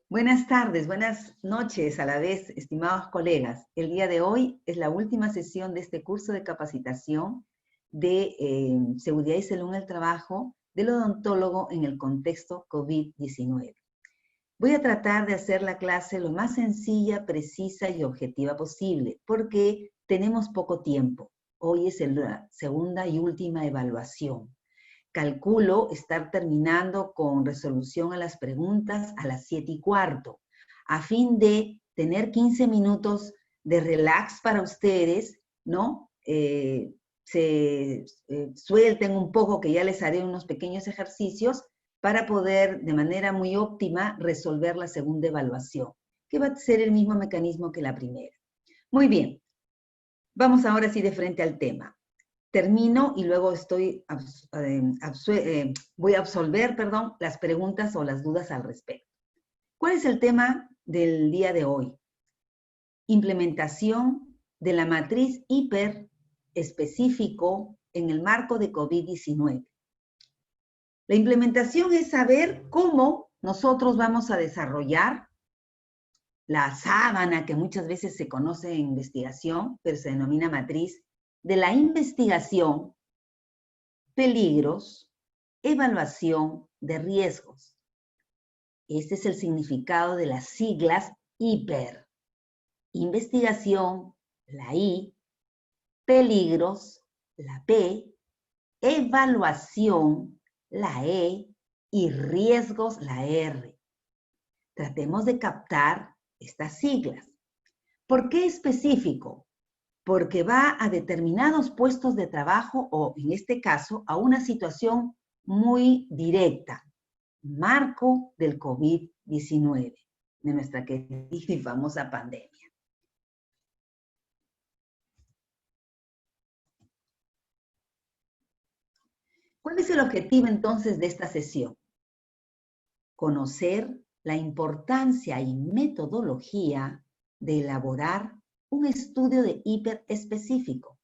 Buenas tardes, buenas noches a la vez, estimados colegas. El día de hoy es la última sesión de este curso de capacitación de seguridad y salud en el trabajo del odontólogo en el contexto COVID-19. Voy a tratar de hacer la clase lo más sencilla, precisa y objetiva posible, porque tenemos poco tiempo. Hoy es la segunda y última evaluación. Calculo estar terminando con resolución a las preguntas a las 7:15, a fin de tener 15 minutos de relax para ustedes, ¿no? Suelten un poco, que ya les haré unos pequeños ejercicios para poder de manera muy óptima resolver la segunda evaluación, que va a ser el mismo mecanismo que la primera. Muy bien, vamos ahora sí de frente al tema. Termino y luego voy a absolver, las preguntas o las dudas al respecto. ¿Cuál es el tema del día de hoy? Implementación de la matriz hiper específico en el marco de COVID-19. La implementación es saber cómo nosotros vamos a desarrollar la sábana, que muchas veces se conoce en investigación, pero se denomina matriz, de la investigación, peligros, evaluación de riesgos. Este es el significado de las siglas HIPER. Investigación, la I, peligros, la P, evaluación, la E, y riesgos, la R. Tratemos de captar estas siglas. ¿Por qué específico? Porque va a determinados puestos de trabajo o, en este caso, a una situación muy directa. Marco del COVID-19, de nuestra querida y famosa pandemia. ¿Cuál es el objetivo entonces de esta sesión? Conocer la importancia y metodología de elaborar un estudio de hiper específico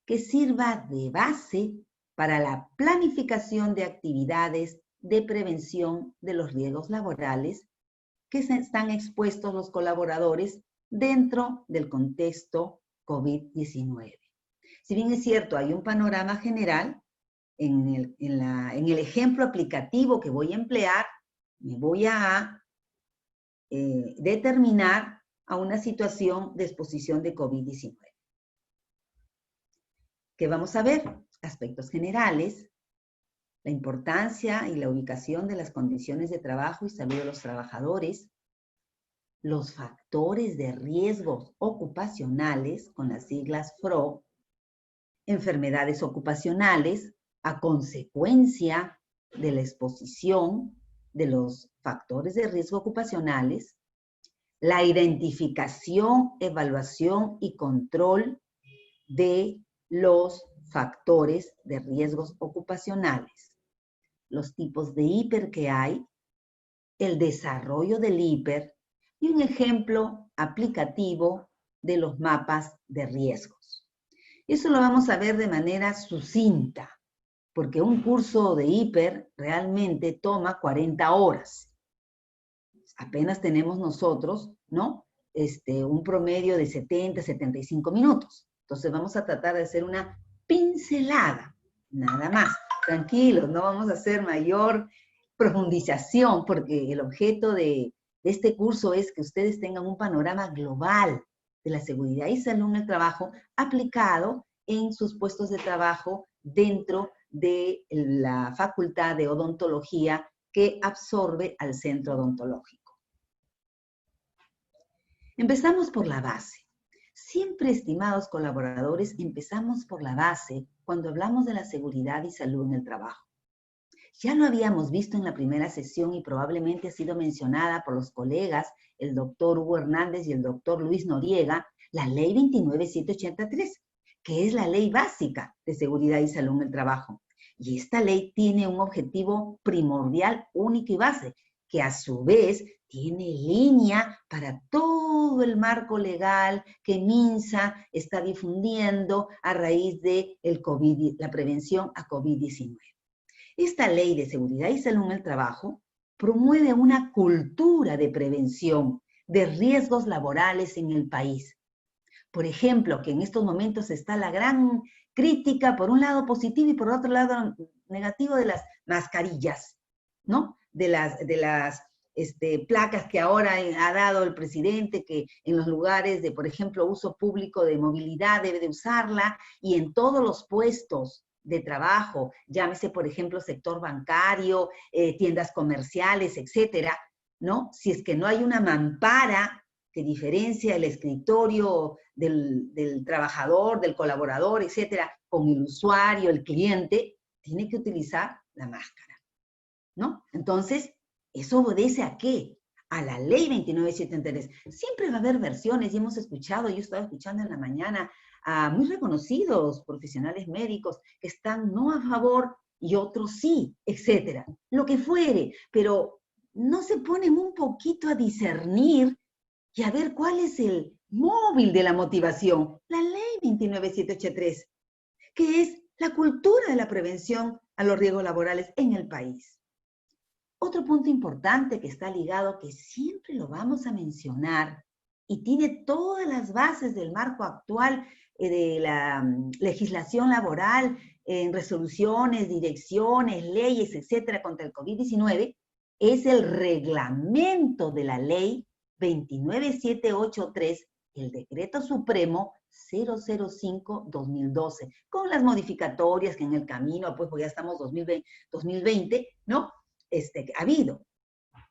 que sirva de base para la planificación de actividades de prevención de los riesgos laborales que están expuestos los colaboradores dentro del contexto COVID-19. Si bien es cierto, hay un panorama general, en el ejemplo aplicativo que voy a emplear, me voy a determinar a una situación de exposición de COVID-19. ¿Qué vamos a ver? Aspectos generales, la importancia y la ubicación de las condiciones de trabajo y salud de los trabajadores, los factores de riesgos ocupacionales, con las siglas FRO, enfermedades ocupacionales a consecuencia de la exposición de los factores de riesgo ocupacionales, la identificación, evaluación y control de los factores de riesgos ocupacionales, los tipos de hiper que hay, el desarrollo del hiper y un ejemplo aplicativo de los mapas de riesgos. Eso lo vamos a ver de manera sucinta, porque un curso de hiper realmente toma 40 horas. Apenas tenemos nosotros, ¿no? Un promedio de 70, 75 minutos. Entonces vamos a tratar de hacer una pincelada, nada más. Tranquilos, no vamos a hacer mayor profundización, porque el objeto de este curso es que ustedes tengan un panorama global de la seguridad y salud en el trabajo aplicado en sus puestos de trabajo dentro de la Facultad de Odontología que absorbe al centro odontológico. Empezamos por la base. Siempre, estimados colaboradores, empezamos por la base cuando hablamos de la seguridad y salud en el trabajo. Ya lo habíamos visto en la primera sesión y probablemente ha sido mencionada por los colegas, el doctor Hugo Hernández y el doctor Luis Noriega, la ley 29783, que es la ley básica de seguridad y salud en el trabajo. Y esta ley tiene un objetivo primordial, único y base, que a su vez tiene línea para todo el marco legal que MINSA está difundiendo a raíz de la prevención a COVID-19. Esta ley de seguridad y salud en el trabajo promueve una cultura de prevención de riesgos laborales en el país. Por ejemplo, que en estos momentos está la gran crítica, por un lado positivo y por otro lado negativo, de las mascarillas, ¿no? De las placas que ahora ha dado el presidente, que en los lugares de, por ejemplo, uso público de movilidad debe de usarla, y en todos los puestos de trabajo, llámese, por ejemplo, sector bancario, tiendas comerciales, etcétera, ¿no? Si es que no hay una mampara que diferencia el escritorio del trabajador, del colaborador, etcétera, con el usuario, el cliente, tiene que utilizar la máscara, ¿no? Entonces, ¿eso obedece a qué? A la ley 2973. Siempre va a haber versiones, y hemos escuchado, yo estaba escuchando en la mañana a muy reconocidos profesionales médicos que están no a favor y otros sí, etcétera. Lo que fuere, pero no se ponen un poquito a discernir y a ver cuál es el móvil de la motivación. La ley 29783, que es la cultura de la prevención a los riesgos laborales en el país. Otro punto importante que está ligado, que siempre lo vamos a mencionar, y tiene todas las bases del marco actual de la legislación laboral, en resoluciones, direcciones, leyes, etcétera, contra el COVID-19, es el reglamento de la ley 29783, el decreto supremo 005-2012, con las modificatorias que en el camino, pues ya estamos 2020, ¿no? Ha habido.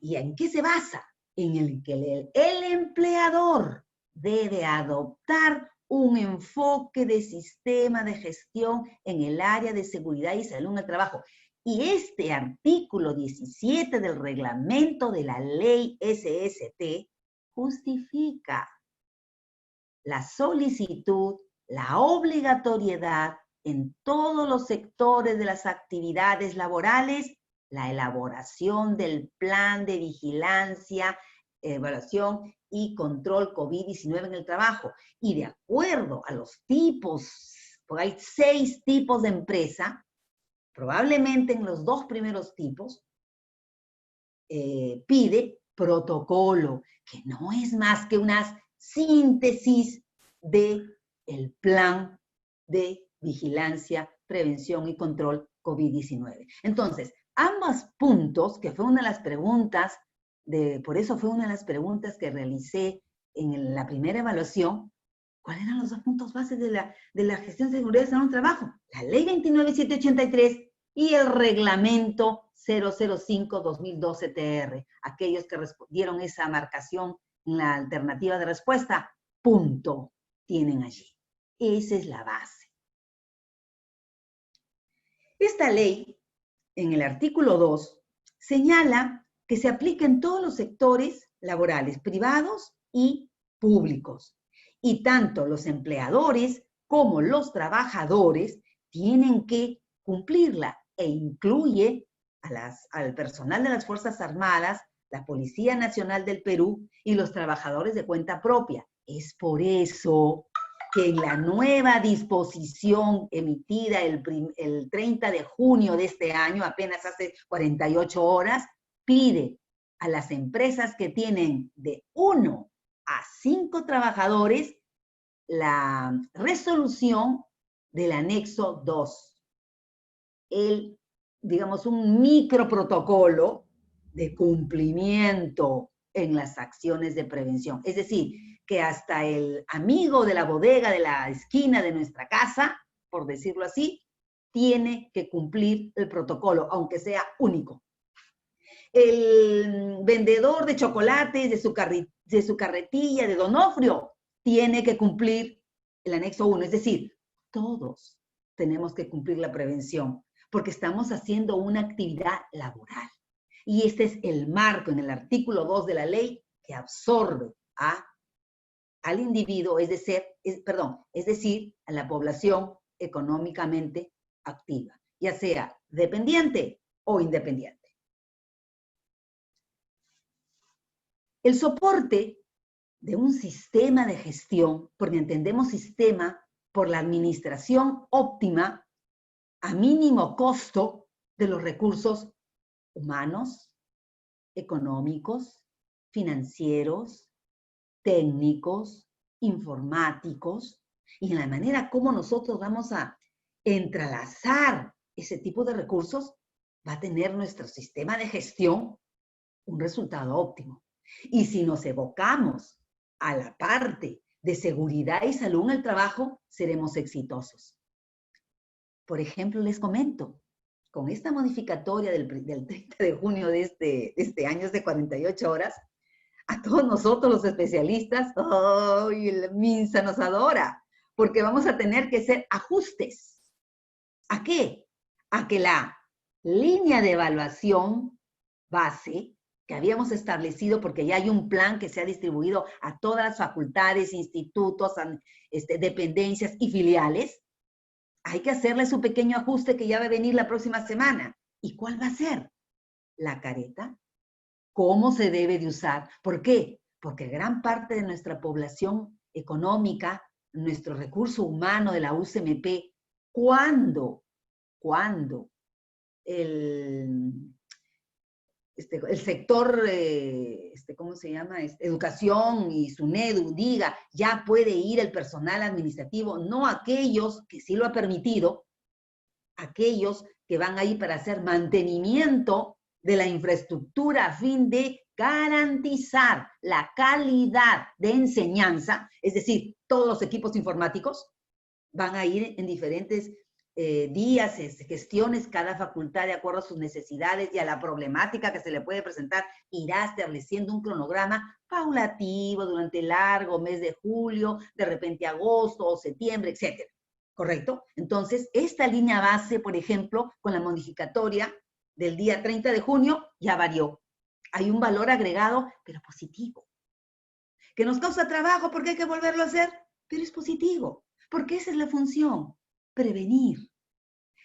¿Y en qué se basa? En el que el empleador debe adoptar un enfoque de sistema de gestión en el área de seguridad y salud en el trabajo. Y este artículo 17 del reglamento de la ley SST justifica la solicitud, la obligatoriedad en todos los sectores de las actividades laborales, la elaboración del plan de vigilancia, evaluación y control COVID-19 en el trabajo. Y de acuerdo a los tipos, porque hay 6 tipos de empresa, probablemente en los 2 primeros tipos, pide protocolo, que no es más que una síntesis del plan de vigilancia, prevención y control COVID-19. Entonces, ambos puntos, que fue una de las preguntas, por eso fue una de las preguntas que realicé en la primera evaluación, ¿cuáles eran los 2 puntos bases de la gestión de seguridad y salud en el trabajo? La ley 29783 y el reglamento 005-2012-TR. Aquellos que respondieron esa marcación en la alternativa de respuesta, punto, tienen allí. Esa es la base. Esta ley, en el artículo 2, señala que se aplica en todos los sectores laborales, privados y públicos. Y tanto los empleadores como los trabajadores tienen que cumplirla, e incluye al personal de las Fuerzas Armadas, la Policía Nacional del Perú y los trabajadores de cuenta propia. Es por eso que en la nueva disposición emitida el 30 de junio de este año, apenas hace 48 horas, pide a las empresas que tienen de 1 a 5 trabajadores la resolución del anexo 2. Digamos, un microprotocolo de cumplimiento en las acciones de prevención. Es decir, que hasta el amigo de la bodega de la esquina de nuestra casa, por decirlo así, tiene que cumplir el protocolo, aunque sea único. El vendedor de chocolates de su carretilla de Donofrio tiene que cumplir el anexo 1. Es decir, todos tenemos que cumplir la prevención, porque estamos haciendo una actividad laboral. Y este es el marco en el artículo 2 de la ley que absorbe al individuo, es decir, a la población económicamente activa, ya sea dependiente o independiente. El soporte de un sistema de gestión, porque entendemos sistema por la administración óptima a mínimo costo de los recursos humanos, económicos, financieros, técnicos, informáticos, y en la manera como nosotros vamos a entrelazar ese tipo de recursos, va a tener nuestro sistema de gestión un resultado óptimo. Y si nos evocamos a la parte de seguridad y salud en el trabajo, seremos exitosos. Por ejemplo, les comento, con esta modificatoria del 30 de junio de este año, es de 48 horas, a todos nosotros los especialistas, ¡ay! El MINSA nos adora, porque vamos a tener que hacer ajustes. ¿A qué? A que la línea de evaluación base que habíamos establecido, porque ya hay un plan que se ha distribuido a todas las facultades, institutos, dependencias y filiales, hay que hacerle su pequeño ajuste que ya va a venir la próxima semana. ¿Y cuál va a ser? La careta. ¿Cómo se debe de usar? ¿Por qué? Porque gran parte de nuestra población económica, nuestro recurso humano de la UCMP, ¿cuándo el sector, ¿cómo se llama? Educación y SUNEDU diga, ya puede ir el personal administrativo, no aquellos que sí lo ha permitido, aquellos que van ahí para hacer mantenimiento de la infraestructura a fin de garantizar la calidad de enseñanza, es decir, todos los equipos informáticos van a ir en diferentes días, gestiones, cada facultad de acuerdo a sus necesidades y a la problemática que se le puede presentar, irá estableciendo un cronograma paulativo durante el largo mes de julio, de repente agosto o septiembre, etcétera. ¿Correcto? Entonces, esta línea base, por ejemplo, con la modificatoria del día 30 de junio, ya varió. Hay un valor agregado, pero positivo. Que nos causa trabajo porque hay que volverlo a hacer, pero es positivo. Porque esa es la función, prevenir,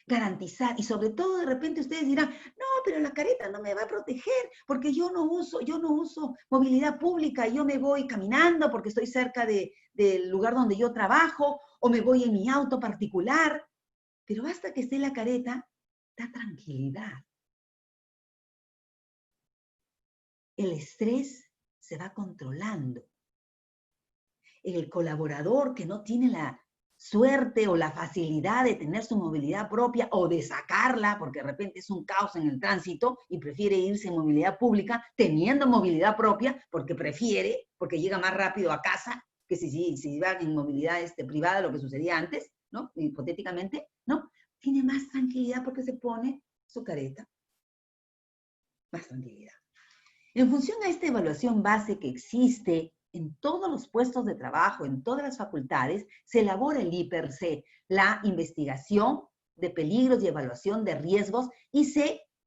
garantizar. Y sobre todo, de repente ustedes dirán, no, pero la careta no me va a proteger porque yo no uso movilidad pública, yo me voy caminando porque estoy cerca del lugar donde yo trabajo, o me voy en mi auto particular. Pero basta que esté la careta, da tranquilidad. El estrés se va controlando. El colaborador que no tiene la suerte o la facilidad de tener su movilidad propia o de sacarla, porque de repente es un caos en el tránsito y prefiere irse en movilidad pública, teniendo movilidad propia, porque llega más rápido a casa que si va en movilidad privada, lo que sucedía antes, ¿no? Hipotéticamente, ¿no? Tiene más tranquilidad porque se pone su careta. Más tranquilidad. En función a esta evaluación base que existe en todos los puestos de trabajo, en todas las facultades, se elabora el IPER-C, la investigación de peligros y evaluación de riesgos, y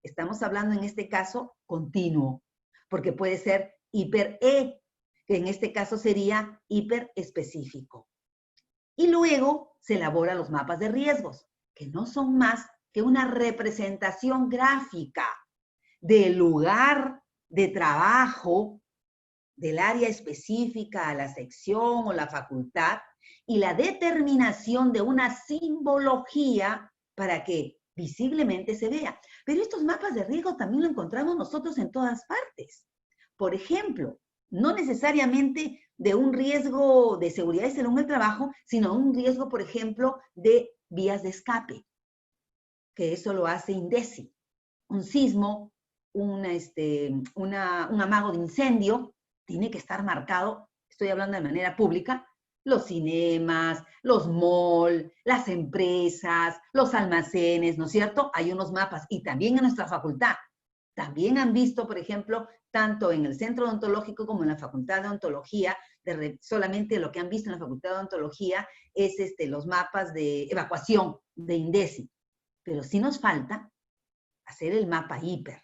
estamos hablando en este caso, continuo, porque puede ser IPER-E, que en este caso sería hiperespecífico. Y luego se elaboran los mapas de riesgos, que no son más que una representación gráfica del lugar de trabajo, del área específica a la sección o la facultad, y la determinación de una simbología para que visiblemente se vea. Pero estos mapas de riesgo también lo encontramos nosotros en todas partes. Por ejemplo, no necesariamente de un riesgo de seguridad y salud en el trabajo, sino un riesgo, por ejemplo, de vías de escape, que eso lo hace INDECI. Un sismo, un amago de incendio, tiene que estar marcado, estoy hablando de manera pública, los cinemas, los malls, las empresas, los almacenes, ¿no es cierto? Hay unos mapas, y también en nuestra facultad. También han visto, por ejemplo, tanto en el centro odontológico como en la facultad de odontología, solamente lo que han visto en la facultad de odontología es los mapas de evacuación de INDECI. Pero sí nos falta hacer el mapa hiper,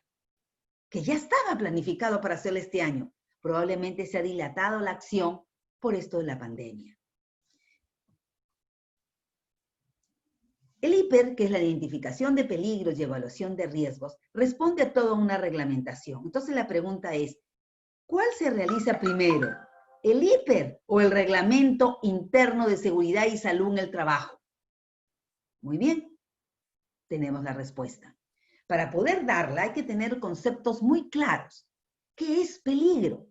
que ya estaba planificado para hacerlo este año. Probablemente se ha dilatado la acción por esto de la pandemia. El hiper, que es la identificación de peligros y evaluación de riesgos, responde a toda una reglamentación. Entonces la pregunta es, ¿cuál se realiza primero? ¿El hiper o el reglamento interno de seguridad y salud en el trabajo? Muy bien, tenemos la respuesta. Para poder darla hay que tener conceptos muy claros. ¿Qué es peligro?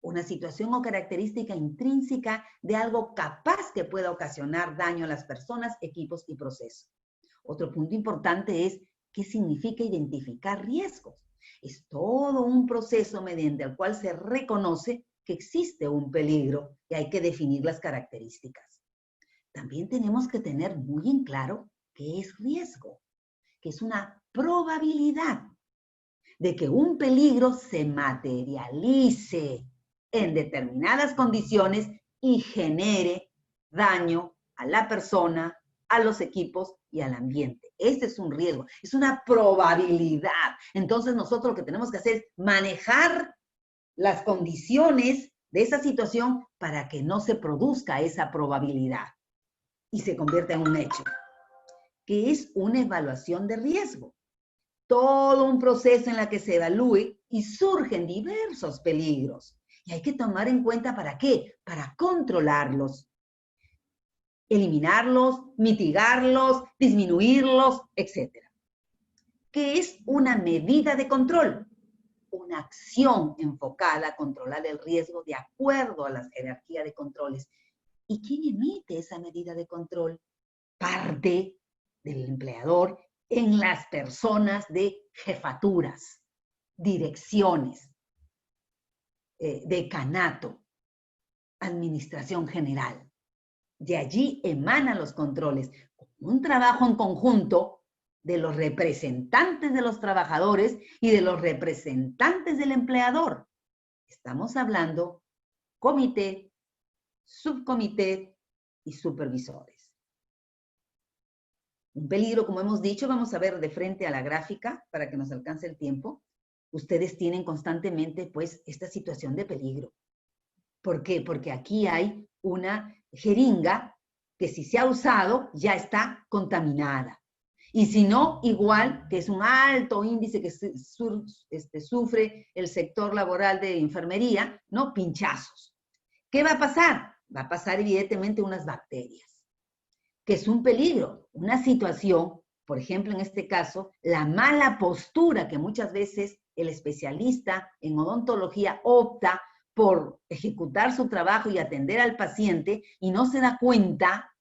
Una situación o característica intrínseca de algo capaz que pueda ocasionar daño a las personas, equipos y procesos. Otro punto importante es qué significa identificar riesgos. Es todo un proceso mediante el cual se reconoce que existe un peligro y hay que definir las características. También tenemos que tener muy en claro qué es riesgo, que es una probabilidad de que un peligro se materialice en determinadas condiciones y genere daño a la persona, a los equipos y al ambiente. Este es un riesgo, es una probabilidad. Entonces nosotros lo que tenemos que hacer es manejar las condiciones de esa situación para que no se produzca esa probabilidad y se convierta en un hecho, que es una evaluación de riesgo. Todo un proceso en el que se evalúe y surgen diversos peligros. Y hay que tomar en cuenta ¿para qué? Para controlarlos, eliminarlos, mitigarlos, disminuirlos, etc. ¿Qué es una medida de control? Una acción enfocada a controlar el riesgo de acuerdo a la jerarquía de controles. ¿Y quién emite esa medida de control? Parte del empleador en las personas de jefaturas, direcciones, decanato, administración general. De allí emanan los controles, un trabajo en conjunto de los representantes de los trabajadores y de los representantes del empleador. Estamos hablando comité, subcomité y supervisores. Un peligro, como hemos dicho, vamos a ver de frente a la gráfica para que nos alcance el tiempo. Ustedes tienen constantemente, pues, esta situación de peligro. ¿Por qué? Porque aquí hay una jeringa que si se ha usado ya está contaminada. Y si no, igual que es un alto índice que sufre el sector laboral de enfermería, ¿no? Pinchazos. ¿Qué va a pasar? Va a pasar evidentemente unas bacterias, que es un peligro, una situación, por ejemplo, en este caso, la mala postura que muchas veces el especialista en odontología opta por ejecutar su trabajo y atender al paciente y no se da cuenta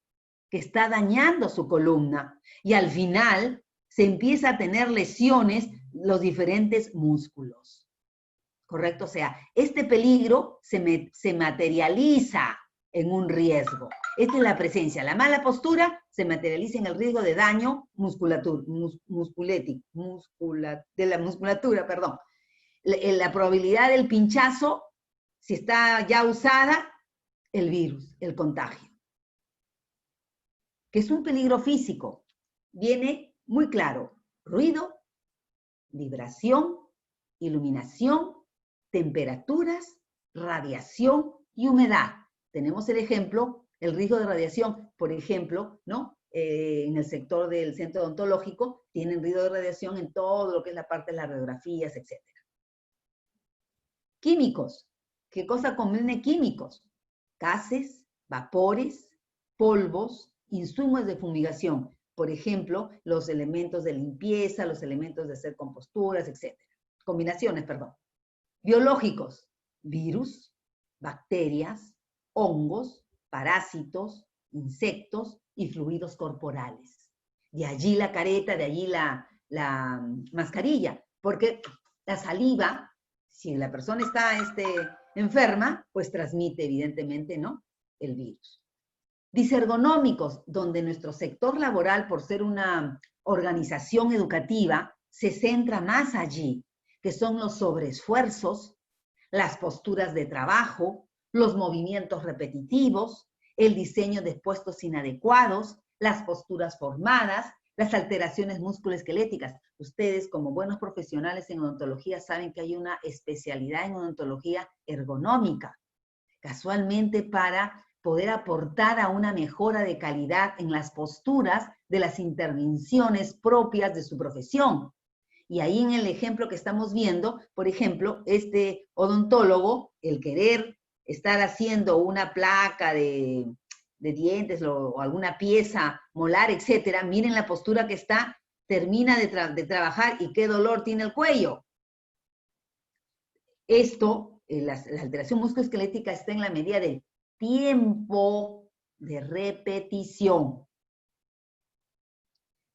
que está dañando su columna y al final se empieza a tener lesiones los diferentes músculos. ¿Correcto? O sea, este peligro se materializa en un riesgo. Esta es la presencia. La mala postura se materializa en el riesgo de daño de la musculatura, perdón. La probabilidad del pinchazo, si está ya usada, el virus, el contagio. Que es un peligro físico. Viene muy claro. Ruido, vibración, iluminación, temperaturas, radiación y humedad. Tenemos el ejemplo, el riesgo de radiación, por ejemplo, ¿no? En el sector del centro odontológico tienen riesgo de radiación en todo lo que es la parte de las radiografías, etc. Químicos. ¿Qué cosa contiene químicos? Gases, vapores, polvos, insumos de fumigación. Por ejemplo, los elementos de limpieza, los elementos de hacer composturas, etc. Combinaciones, perdón. Biológicos. Virus, bacterias, hongos, parásitos, insectos y fluidos corporales. De allí la careta, de allí la mascarilla, porque la saliva, si la persona está enferma, pues transmite evidentemente, ¿no?, el virus. Disergonómicos, donde nuestro sector laboral, por ser una organización educativa, se centra más allí, que son los sobreesfuerzos, las posturas de trabajo, los movimientos repetitivos, el diseño de puestos inadecuados, las posturas formadas, las alteraciones musculoesqueléticas. Ustedes, como buenos profesionales en odontología, saben que hay una especialidad en odontología ergonómica, casualmente para poder aportar a una mejora de calidad en las posturas de las intervenciones propias de su profesión. Y ahí en el ejemplo que estamos viendo, por ejemplo, este odontólogo, el querer estar haciendo una placa de dientes o alguna pieza molar, etcétera, miren la postura que está, termina de trabajar y qué dolor tiene el cuello. Esto, la alteración musculoesquelética está en la medida del tiempo de repetición.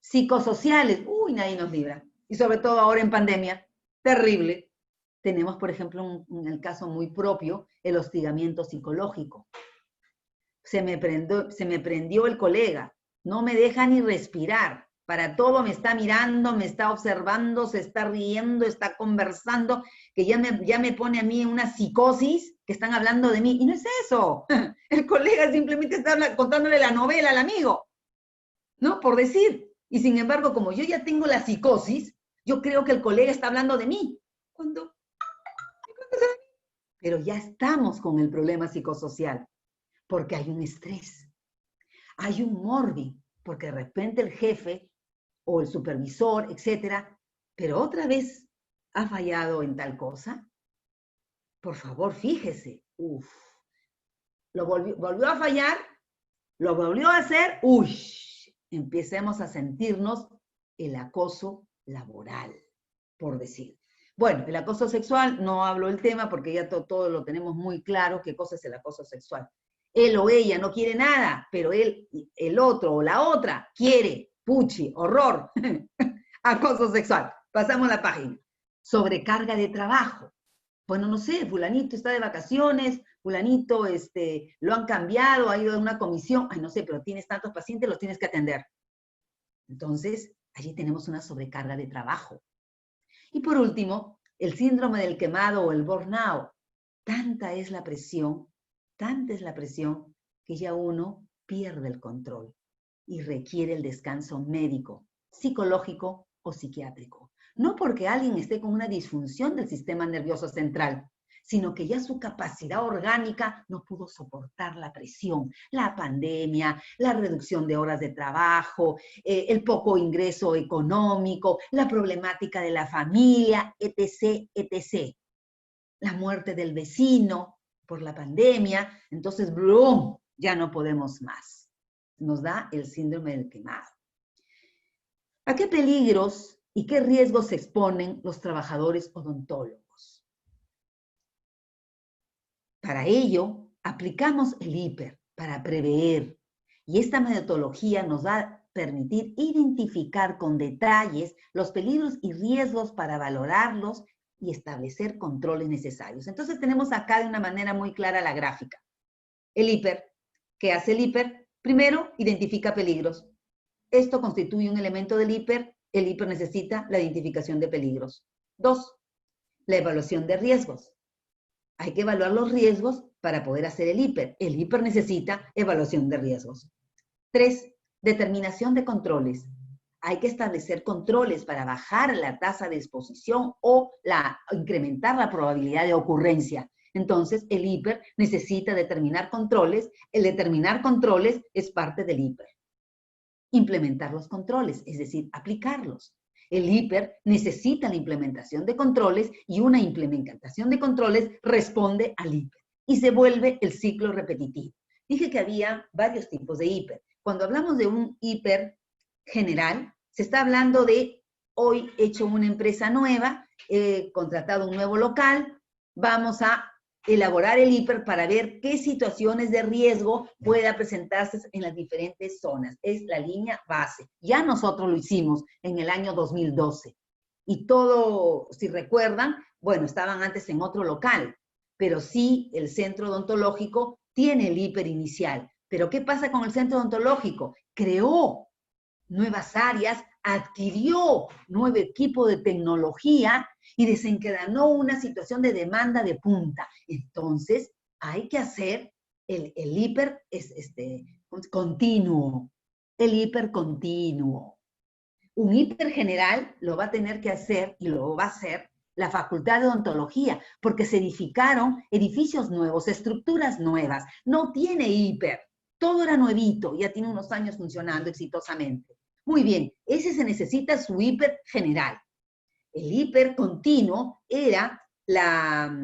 Psicosociales, uy, nadie nos libra. Y sobre todo ahora en pandemia, terrible. Tenemos, por ejemplo, el caso muy propio, el hostigamiento psicológico. Se me prendió el colega, no me deja ni respirar. Para todo me está mirando, me está observando, se está riendo, está conversando, que ya me pone a mí en una psicosis, que están hablando de mí. Y no es eso. El colega simplemente está contándole la novela al amigo, ¿no? Por decir. Y sin embargo, como yo ya tengo la psicosis, yo creo que el colega está hablando de mí. Pero ya estamos con el problema psicosocial, porque hay un estrés, hay un morbi, porque de repente el jefe o el supervisor, etcétera, pero otra vez ha fallado en tal cosa. Por favor, fíjese. Lo volvió a fallar, lo volvió a hacer, empecemos a sentirnos el acoso laboral, por decir. Bueno, el acoso sexual, no hablo del tema porque ya todo lo tenemos muy claro qué cosa es el acoso sexual. Él o ella no quiere nada, pero él, el otro o la otra quiere. Puchi, horror. Acoso sexual. Pasamos la página. Sobrecarga de trabajo. Bueno, no sé, fulanito está de vacaciones, fulanito lo han cambiado, ha ido a una comisión, ay, no sé, pero tienes tantos pacientes, los tienes que atender. Entonces, allí tenemos una sobrecarga de trabajo. Y por último, el síndrome del quemado o el burnout. Tanta es la presión que ya uno pierde el control y requiere el descanso médico, psicológico o psiquiátrico. No porque alguien esté con una disfunción del sistema nervioso central, sino que ya su capacidad orgánica no pudo soportar la presión, la pandemia, la reducción de horas de trabajo, el poco ingreso económico, la problemática de la familia, etc., etc. La muerte del vecino por la pandemia, entonces, ¡brum!, ya no podemos más. Nos da el síndrome del quemado. ¿A qué peligros y qué riesgos se exponen los trabajadores odontólogos? Para ello, aplicamos el IPER para prever, y esta metodología nos va a permitir identificar con detalles los peligros y riesgos para valorarlos y establecer controles necesarios. Entonces tenemos acá de una manera muy clara la gráfica. El IPER. ¿Qué hace el IPER? Primero, identifica peligros. Esto constituye un elemento del IPER. El IPER necesita la identificación de peligros. 2, la evaluación de riesgos. Hay que evaluar los riesgos para poder hacer el IPER. El IPER necesita evaluación de riesgos. 3, determinación de controles. Hay que establecer controles para bajar la tasa de exposición o incrementar la probabilidad de ocurrencia. Entonces, el IPER necesita determinar controles. El determinar controles es parte del IPER. Implementar los controles, es decir, aplicarlos. El IPER necesita la implementación de controles y una implementación de controles responde al IPER y se vuelve el ciclo repetitivo. Dije que había varios tipos de IPER. Cuando hablamos de un IPER general, se está hablando de hoy he hecho una empresa nueva, he contratado un nuevo local, vamos a elaborar el IPER para ver qué situaciones de riesgo pueda presentarse en las diferentes zonas. Es la línea base. Ya nosotros lo hicimos en el año 2012. Y todo, si recuerdan, bueno, estaban antes en otro local, pero sí el centro odontológico tiene el IPER inicial. Pero ¿qué pasa con el centro odontológico? Creó nuevas áreas, adquirió nuevo equipo de tecnología y desencadenó una situación de demanda de punta. Entonces, hay que hacer el IPER continuo. El IPER continuo. Un IPER general lo va a tener que hacer y lo va a hacer la Facultad de Odontología, porque se edificaron edificios nuevos, estructuras nuevas. No tiene IPER. Todo era nuevito, ya tiene unos años funcionando exitosamente. Muy bien, ese se necesita su IPER general. El IPER continuo era la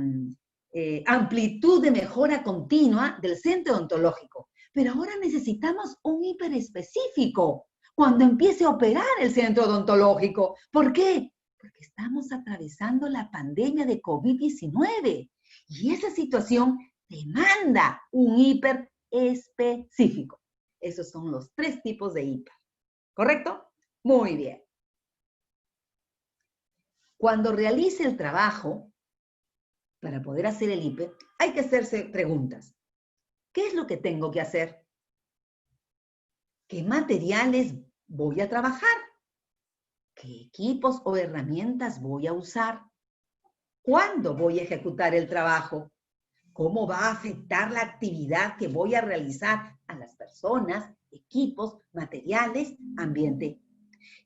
amplitud de mejora continua del centro odontológico. Pero ahora necesitamos un IPER específico cuando empiece a operar el centro odontológico. ¿Por qué? Porque estamos atravesando la pandemia de COVID-19 y esa situación demanda un hiper específico. Esos son los 3 tipos de hiper. ¿Correcto? Muy bien. Cuando realice el trabajo, para poder hacer el hiper, hay que hacerse preguntas. ¿Qué es lo que tengo que hacer? ¿Qué materiales voy a trabajar? ¿Qué equipos o herramientas voy a usar? ¿Cuándo voy a ejecutar el trabajo? ¿Cómo va a afectar la actividad que voy a realizar a las personas, equipos, materiales, ambiente?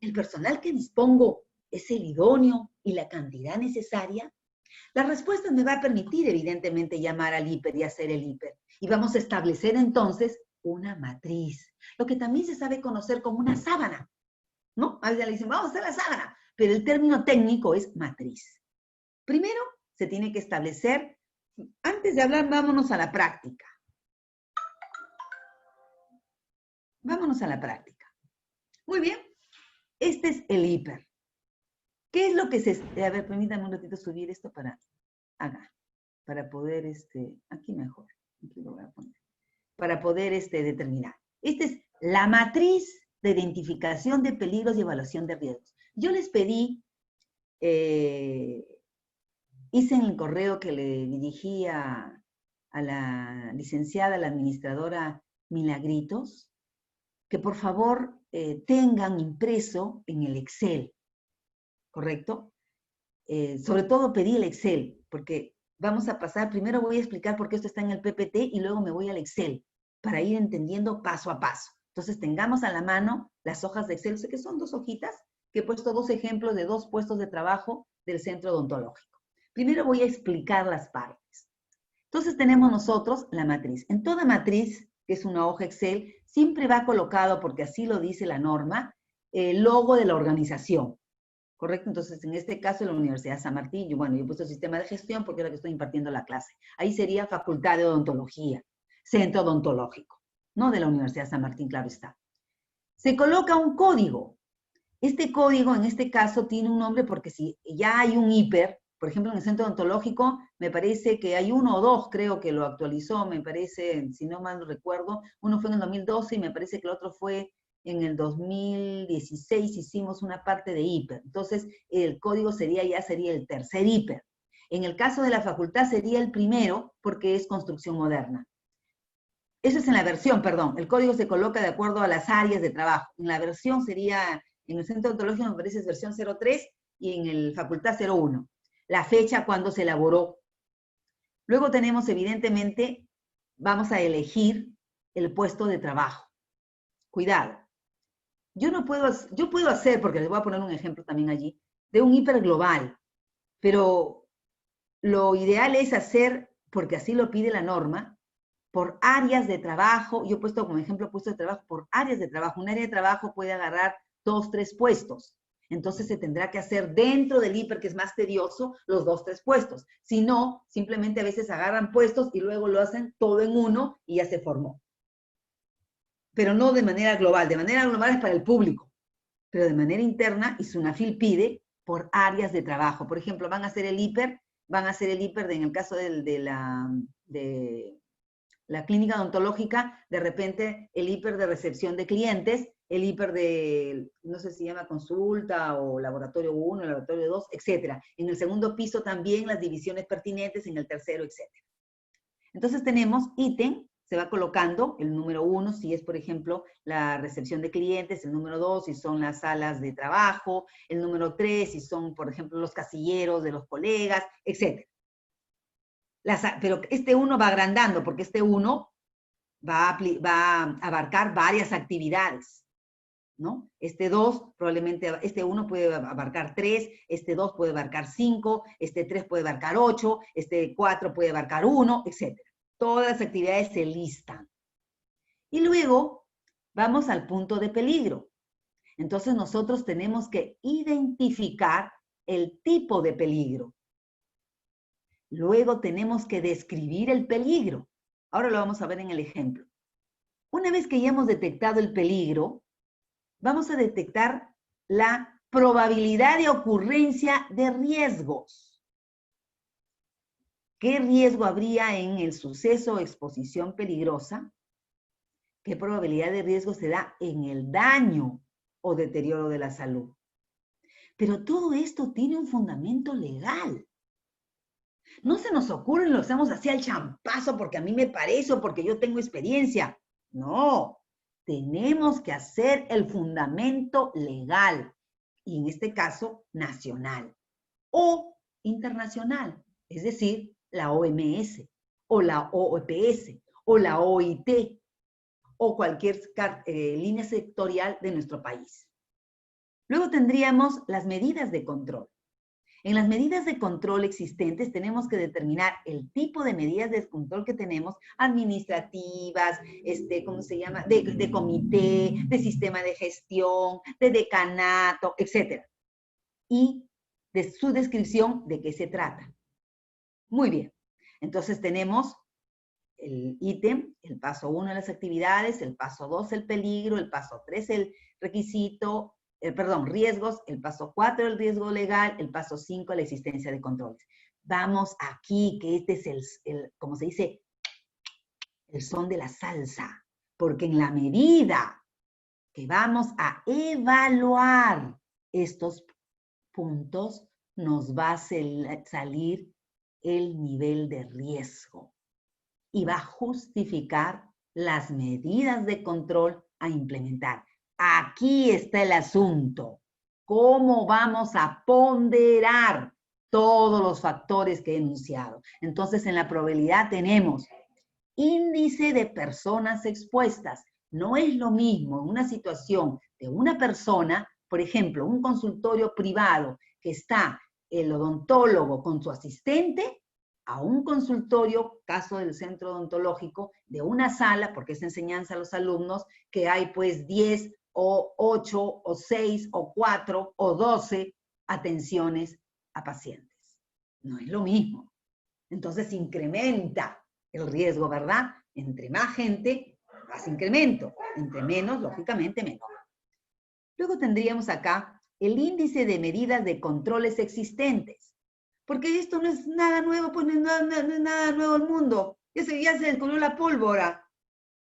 ¿El personal que dispongo es el idóneo y la cantidad necesaria? La respuesta me va a permitir, evidentemente, llamar al hiper y hacer el hiper. Y vamos a establecer entonces una matriz, lo que también se sabe conocer como una sábana, ¿no? A veces le dicen, vamos a hacer la sábana, pero el término técnico es matriz. Primero, se tiene que establecer, antes de hablar, vámonos a la práctica. Vámonos a la práctica. Muy bien, este es el hiper. ¿Qué es lo que se... A ver, permítame un ratito subir esto para poder, aquí mejor, aquí lo voy a poner, para poder determinar. Esta es la matriz de identificación de peligros y evaluación de riesgos. Yo les pedí, hice en el correo que le dirigí a la licenciada, la administradora Milagritos, que por favor tengan impreso en el Excel, ¿correcto? Sobre todo pedí el Excel, porque vamos a pasar, primero voy a explicar por qué esto está en el PPT y luego me voy al Excel, para ir entendiendo paso a paso. Entonces tengamos a la mano las hojas de Excel, sé que son 2 hojitas, que he puesto 2 ejemplos de 2 puestos de trabajo del centro odontológico. Primero voy a explicar las partes. Entonces tenemos nosotros la matriz. En toda matriz, que es una hoja Excel, siempre va colocado, porque así lo dice la norma, el logo de la organización. ¿Correcto? Entonces, en este caso, la Universidad San Martín, yo he puesto sistema de gestión porque es la que estoy impartiendo la clase. Ahí sería Facultad de Odontología, Centro Odontológico, ¿no? De la Universidad San Martín, claro está. Se coloca un código. Este código, en este caso, tiene un nombre porque si ya hay un hiper, por ejemplo, en el Centro Odontológico, me parece que hay 1 o 2, creo que lo actualizó, me parece, si no mal recuerdo, uno fue en el 2012 y me parece que el otro fue en el 2016, hicimos una parte de hiper. Entonces, el código sería el tercer hiper. En el caso de la facultad sería el primero, porque es construcción moderna. Eso es en la versión, perdón. El código se coloca de acuerdo a las áreas de trabajo. En la versión sería, en el Centro Odontológico me parece es versión 03 y en el facultad 01. La fecha cuando se elaboró. Luego tenemos, evidentemente, vamos a elegir el puesto de trabajo. Cuidado. Yo puedo hacer, porque les voy a poner un ejemplo también allí, de un hiper global, pero lo ideal es hacer, porque así lo pide la norma, por áreas de trabajo. Yo he puesto como ejemplo puestos de trabajo por áreas de trabajo. Un área de trabajo puede agarrar 2, 3 puestos. Entonces se tendrá que hacer dentro del hiper, que es más tedioso, los 2, 3 puestos. Si no, simplemente a veces agarran puestos y luego lo hacen todo en uno y ya se formó. Pero no de manera global. De manera global es para el público. Pero de manera interna, y SUNAFIL pide por áreas de trabajo. Por ejemplo, van a hacer el hiper en el caso de la clínica odontológica, de repente el hiper de recepción de clientes, el hiper de, no sé si se llama consulta o laboratorio 1, laboratorio 2, etc. En el segundo piso también las divisiones pertinentes, en el tercero, etc. Entonces tenemos ítem, se va colocando el número 1, si es, por ejemplo, la recepción de clientes, el número 2, si son las salas de trabajo, el número 3, si son, por ejemplo, los casilleros de los colegas, etc. Pero este 1 va agrandando, porque este 1 va a abarcar varias actividades, ¿no? Este 2, probablemente, este 1 puede abarcar 3, este 2 puede abarcar 5, este 3 puede abarcar 8, este 4 puede abarcar 1, etc. Todas las actividades se listan. Y luego vamos al punto de peligro. Entonces nosotros tenemos que identificar el tipo de peligro. Luego tenemos que describir el peligro. Ahora lo vamos a ver en el ejemplo. Una vez que ya hemos detectado el peligro, vamos a detectar la probabilidad de ocurrencia de riesgos. ¿Qué riesgo habría en el suceso o exposición peligrosa? ¿Qué probabilidad de riesgo se da en el daño o deterioro de la salud? Pero todo esto tiene un fundamento legal. No se nos ocurre, lo hacemos así al champazo porque a mí me parece o porque yo tengo experiencia. No, tenemos que hacer el fundamento legal, y en este caso nacional o internacional, es decir, la OMS o la OPS o la OIT o cualquier línea sectorial de nuestro país. Luego tendríamos las medidas de control. En las medidas de control existentes tenemos que determinar el tipo de medidas de control que tenemos, administrativas, ¿cómo se llama? De comité, de sistema de gestión, de decanato, etc. Y de su descripción de qué se trata. Muy bien. Entonces tenemos el ítem, el paso 1 de las actividades, el paso 2 el peligro, el paso 3 el requisito, riesgos, el paso 4 el riesgo legal, el paso 5 la existencia de controles. Vamos aquí, que este es como se dice, el son de la salsa, porque en la medida que vamos a evaluar estos puntos, nos va a salir el nivel de riesgo y va a justificar las medidas de control a implementar. Aquí está el asunto. ¿Cómo vamos a ponderar todos los factores que he enunciado? Entonces, en la probabilidad tenemos índice de personas expuestas. No es lo mismo en una situación de una persona, por ejemplo, un consultorio privado que está el odontólogo con su asistente, a un consultorio, caso del centro odontológico, de una sala, porque es enseñanza a los alumnos, que hay pues 10 o 8 o 6 o 4 o 12 atenciones a pacientes. No es lo mismo. Entonces incrementa el riesgo, ¿verdad? Entre más gente, más incremento. Entre menos, lógicamente, menor. Luego tendríamos acá el índice de medidas de controles existentes. Porque esto no es nada nuevo, pues no es nada nuevo el mundo. Ya se descubrió la pólvora.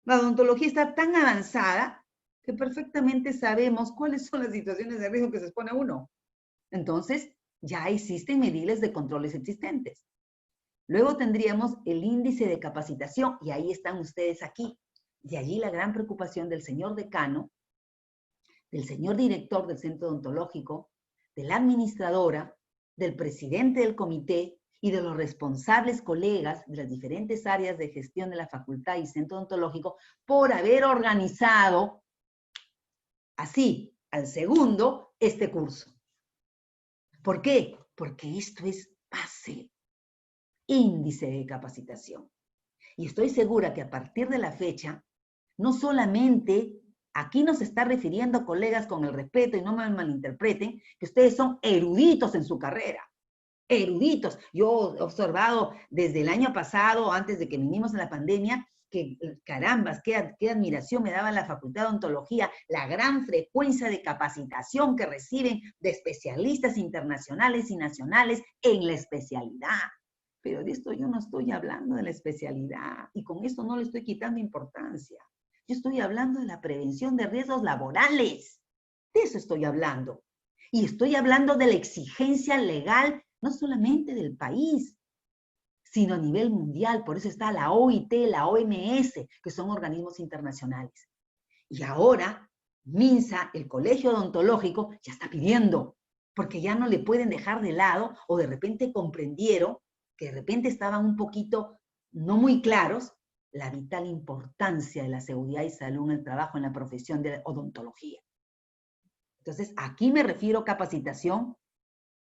La odontología está tan avanzada que perfectamente sabemos cuáles son las situaciones de riesgo que se expone uno. Entonces, ya existen medidas de controles existentes. Luego tendríamos el índice de capacitación, y ahí están ustedes aquí. De allí la gran preocupación del señor decano, del señor director del centro odontológico, de la administradora, del presidente del comité y de los responsables colegas de las diferentes áreas de gestión de la facultad y centro odontológico por haber organizado así, al segundo, este curso. ¿Por qué? Porque esto es base, índice de capacitación. Y estoy segura que a partir de la fecha, no solamente aquí nos está refiriendo, colegas, con el respeto, y no me malinterpreten, que ustedes son eruditos en su carrera. Eruditos. Yo he observado desde el año pasado, antes de que vinimos en la pandemia, que carambas, qué admiración me daba la Facultad de Odontología, la gran frecuencia de capacitación que reciben de especialistas internacionales y nacionales en la especialidad. Pero de esto yo no estoy hablando de la especialidad, y con esto no le estoy quitando importancia. Yo estoy hablando de la prevención de riesgos laborales. De eso estoy hablando. Y estoy hablando de la exigencia legal, no solamente del país, sino a nivel mundial. Por eso está la OIT, la OMS, que son organismos internacionales. Y ahora, MINSA, el Colegio Odontológico, ya está pidiendo, porque ya no le pueden dejar de lado, o de repente comprendieron que de repente estaban un poquito no muy claros, la vital importancia de la seguridad y salud en el trabajo en la profesión de odontología. Entonces, aquí me refiero a capacitación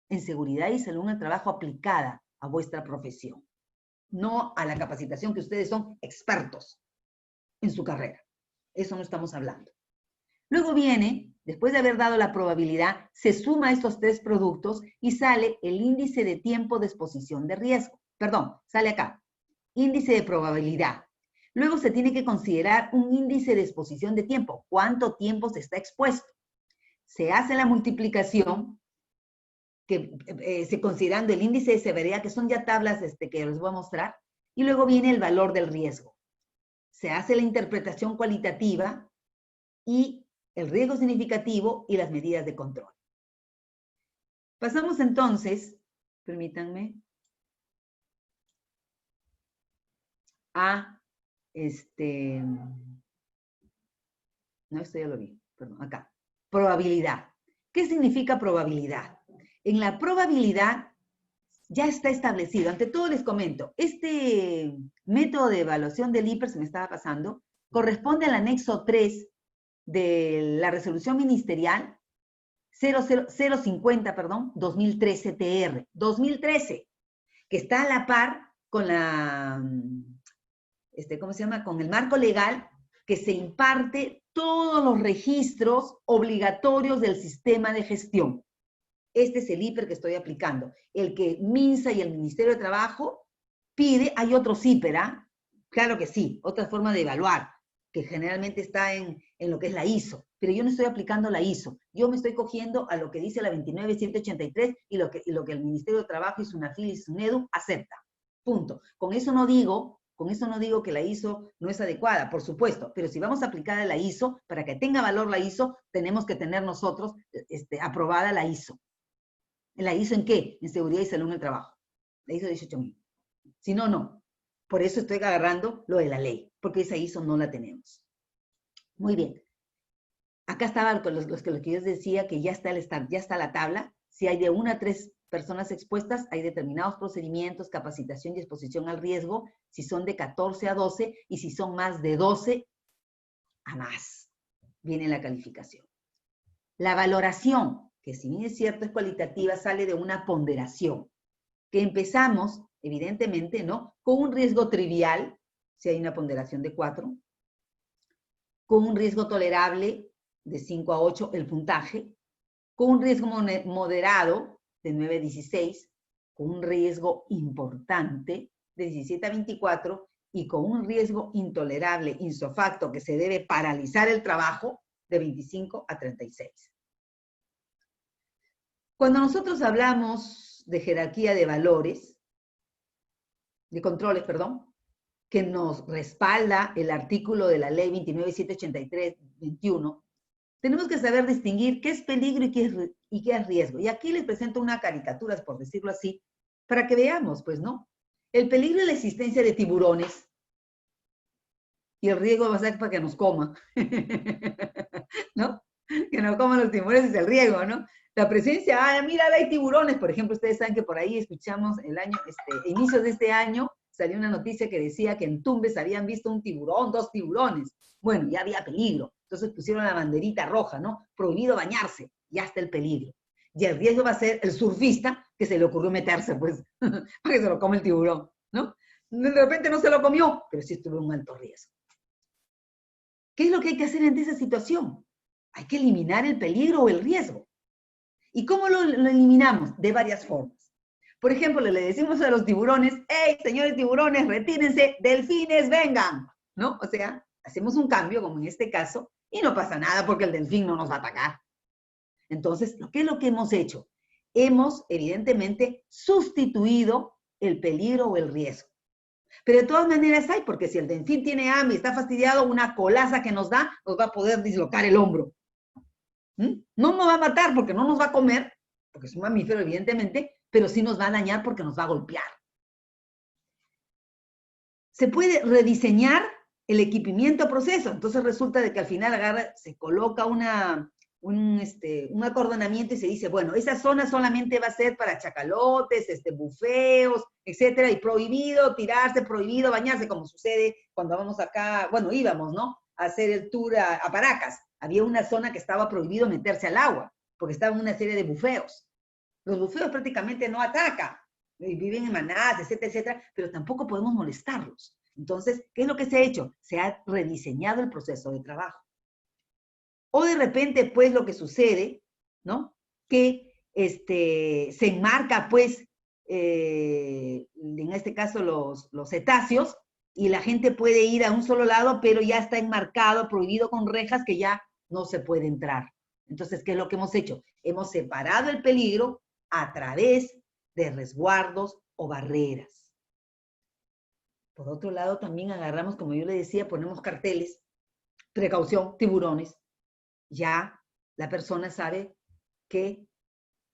en seguridad y salud en el trabajo aplicada a vuestra profesión, no a la capacitación que ustedes son expertos en su carrera. Eso no estamos hablando. Luego viene, después de haber dado la probabilidad, se suma estos tres productos y sale el índice de tiempo de exposición de riesgo. Perdón, sale acá, índice de probabilidad. Luego se tiene que considerar un índice de exposición de tiempo. ¿Cuánto tiempo se está expuesto? se hace la multiplicación, que se considerando el índice de severidad, que son ya tablas que les voy a mostrar, y luego viene el valor del riesgo. Se hace la interpretación cualitativa y el riesgo significativo y las medidas de control. Pasamos entonces, permítanme, a no, esto ya lo vi, perdón, acá. Probabilidad. ¿Qué significa probabilidad? En la probabilidad ya está establecido. Ante todo les comento, este método de evaluación del IPER, se me estaba pasando, corresponde al anexo 3 de la resolución ministerial 050, 2013 TR, 2013, que está a la par con la, ¿cómo se llama? Con el marco legal que se imparte todos los registros obligatorios del sistema de gestión. Este es el IPER que estoy aplicando. El que MINSA y el Ministerio de Trabajo pide, hay otros IPER, ¿ah? Claro que sí, otra forma de evaluar, que generalmente está en lo que es la ISO, pero yo no estoy aplicando la ISO, yo me estoy cogiendo a lo que dice la 29783 y lo que el Ministerio de Trabajo y SUNAFIL y SUNEDU acepta. Punto. Con eso no digo que la ISO no es adecuada, por supuesto, pero si vamos a aplicar a la ISO, para que tenga valor la ISO, tenemos que tener nosotros aprobada la ISO. ¿La ISO en qué? En seguridad y salud en el trabajo. La ISO 18000. Si no, no. Por eso estoy agarrando lo de la ley, porque esa ISO no la tenemos. Muy bien. Acá estaba lo que yo les decía, que ya está la tabla. Si hay de 1 a 3 personas expuestas, hay determinados procedimientos, capacitación y exposición al riesgo, si son de 14 a 12, y si son más de 12 a más, viene la calificación. La valoración, que si bien es cierto es cualitativa, sale de una ponderación, que empezamos, evidentemente, ¿no?, con un riesgo trivial, si hay una ponderación de 4, con un riesgo tolerable de 5 a 8, el puntaje, con un riesgo moderado de 9 a 16, con un riesgo importante de 17 a 24 y con un riesgo intolerable, insofacto, que se debe paralizar el trabajo, de 25 a 36. Cuando nosotros hablamos de jerarquía de valores, de controles, perdón, que nos respalda el artículo de la ley 29783-21, tenemos que saber distinguir qué es peligro y qué es riesgo. Y aquí les presento unas caricaturas, por decirlo así, para que veamos, pues, ¿no? El peligro es la existencia de tiburones, y el riesgo va a ser para que nos coma, ¿no? Que nos coman los tiburones es el riesgo, ¿no? La presencia, mira, hay tiburones, por ejemplo, ustedes saben que por ahí escuchamos inicios de este año, salió una noticia que decía que en Tumbes habían visto un tiburón, 2 tiburones. Bueno, ya había peligro. Entonces pusieron la banderita roja, ¿no? Prohibido bañarse, ya está el peligro. Y el riesgo va a ser el surfista que se le ocurrió meterse, pues, para que se lo coma el tiburón, ¿no? De repente no se lo comió, pero sí estuvo en un alto riesgo. ¿Qué es lo que hay que hacer ante esa situación? Hay que eliminar el peligro o el riesgo. ¿Y cómo lo eliminamos? De varias formas. Por ejemplo, le decimos a los tiburones, ¡hey, señores tiburones, retírense, delfines, vengan! ¿No? O sea, hacemos un cambio, como en este caso, y no pasa nada porque el delfín no nos va a atacar. Entonces, ¿qué es lo que hemos hecho? Hemos, evidentemente, sustituido el peligro o el riesgo. Pero de todas maneras hay, porque si el delfín tiene hambre y está fastidiado, una colaza que nos da, nos va a poder dislocar el hombro. No nos va a matar porque no nos va a comer, porque es un mamífero, evidentemente, pero sí nos va a dañar porque nos va a golpear. Se puede rediseñar el equipamiento proceso. Entonces resulta de que al final se coloca un acordonamiento y se dice, bueno, esa zona solamente va a ser para chacalotes, bufeos, etcétera, y prohibido tirarse, prohibido bañarse, como sucede cuando vamos acá, bueno, íbamos, ¿no?, a hacer el tour a Paracas. Había una zona que estaba prohibido meterse al agua, porque estaba en una serie de bufeos. Los bufeos prácticamente no atacan, viven en manadas, etcétera, etcétera, pero tampoco podemos molestarlos. Entonces, ¿qué es lo que se ha hecho? Se ha rediseñado el proceso de trabajo. O de repente, pues, lo que sucede, ¿no?, que se enmarca, pues, en este caso los cetáceos, y la gente puede ir a un solo lado, pero ya está enmarcado, prohibido con rejas, que ya no se puede entrar. Entonces, ¿qué es lo que hemos hecho? Hemos separado el peligro a través de resguardos o barreras. Por otro lado, también agarramos, como yo le decía, ponemos carteles, precaución, tiburones. Ya la persona sabe que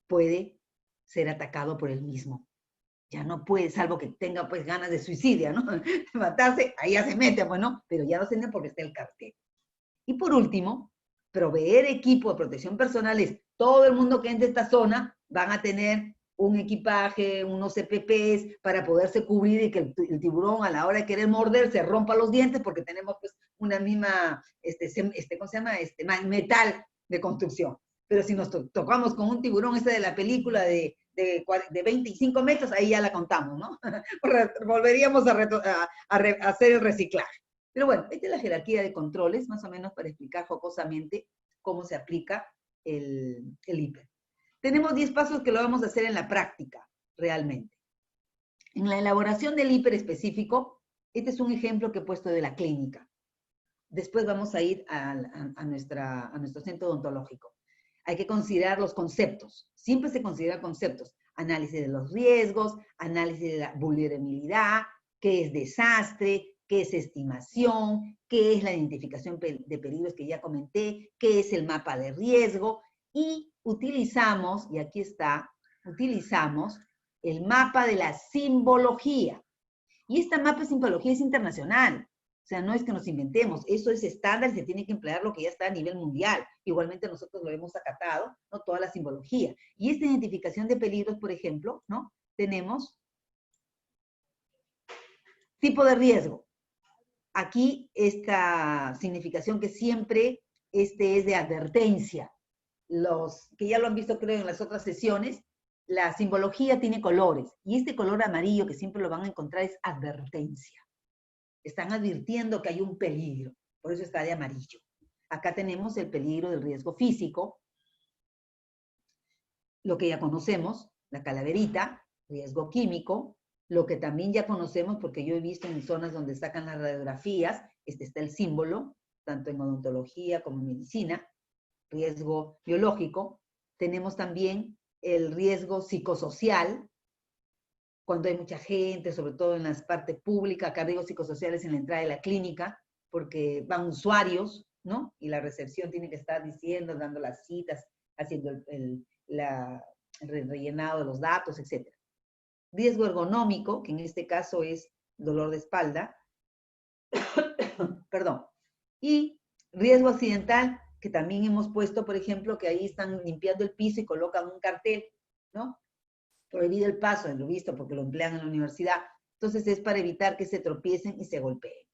puede ser atacado por él mismo. Ya no puede, salvo que tenga pues ganas de suicidio, ¿no? Matarse, ahí ya se mete, pues no, pero ya no se mete porque está el cartel. Y por último, proveer equipo de protección personal es todo el mundo que entre a esta zona van a tener un equipaje, unos EPPs para poderse cubrir y que el tiburón a la hora de querer morder se rompa los dientes porque tenemos pues una misma, ¿cómo se llama? Metal de construcción. Pero si nos tocamos con un tiburón ese de la película de 25 metros, ahí ya la contamos, ¿no? Volveríamos a hacer el reciclaje. Pero bueno, esta es la jerarquía de controles, más o menos para explicar jocosamente cómo se aplica el IPER. Tenemos 10 pasos que lo vamos a hacer en la práctica, realmente. En la elaboración del IPER específico, este es un ejemplo que he puesto de la clínica. Después vamos a ir a nuestro centro odontológico. Hay que considerar los conceptos. Siempre se consideran conceptos. Análisis de los riesgos, análisis de la vulnerabilidad, qué es desastre, qué es estimación, qué es la identificación de peligros que ya comenté, qué es el mapa de riesgo, y utilizamos, y aquí está, utilizamos el mapa de la simbología. Y esta mapa de simbología es internacional. O sea, no es que nos inventemos, eso es estándar, se tiene que emplear lo que ya está a nivel mundial. Igualmente nosotros lo hemos acatado, ¿no? Toda la simbología. Y esta identificación de peligros, por ejemplo, ¿no? Tenemos tipo de riesgo. Aquí esta significación que siempre es de advertencia. Los que ya lo han visto creo en las otras sesiones, la simbología tiene colores y este color amarillo que siempre lo van a encontrar es advertencia. Están advirtiendo que hay un peligro, por eso está de amarillo. Acá tenemos el peligro del riesgo físico, lo que ya conocemos, la calaverita, riesgo químico, lo que también ya conocemos porque yo he visto en zonas donde sacan las radiografías, está el símbolo, tanto en odontología como en medicina, riesgo biológico. Tenemos también el riesgo psicosocial, cuando hay mucha gente, sobre todo en las partes públicas, acá riesgos psicosociales en la entrada de la clínica, porque van usuarios, ¿no? Y la recepción tiene que estar diciendo, dando las citas, haciendo el rellenado de los datos, etc. Riesgo ergonómico, que en este caso es dolor de espalda, perdón. Y riesgo accidental, que también hemos puesto, por ejemplo, que ahí están limpiando el piso y colocan un cartel, ¿no? Prohibido el paso, lo he visto porque lo emplean en la universidad. Entonces es para evitar que se tropiecen y se golpeen.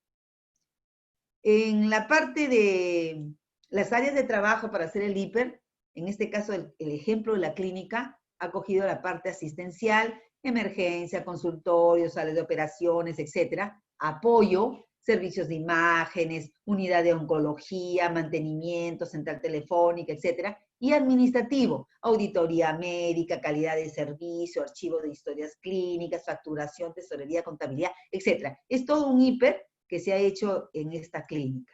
En la parte de las áreas de trabajo para hacer el IPER, en este caso el ejemplo de la clínica ha cogido la parte asistencial, emergencia, consultorio, salas de operaciones, etcétera, apoyo, servicios de imágenes, unidad de oncología, mantenimiento, central telefónica, etcétera, y administrativo, auditoría médica, calidad de servicio, archivo de historias clínicas, facturación, tesorería, contabilidad, etcétera. Es todo un IPER que se ha hecho en esta clínica.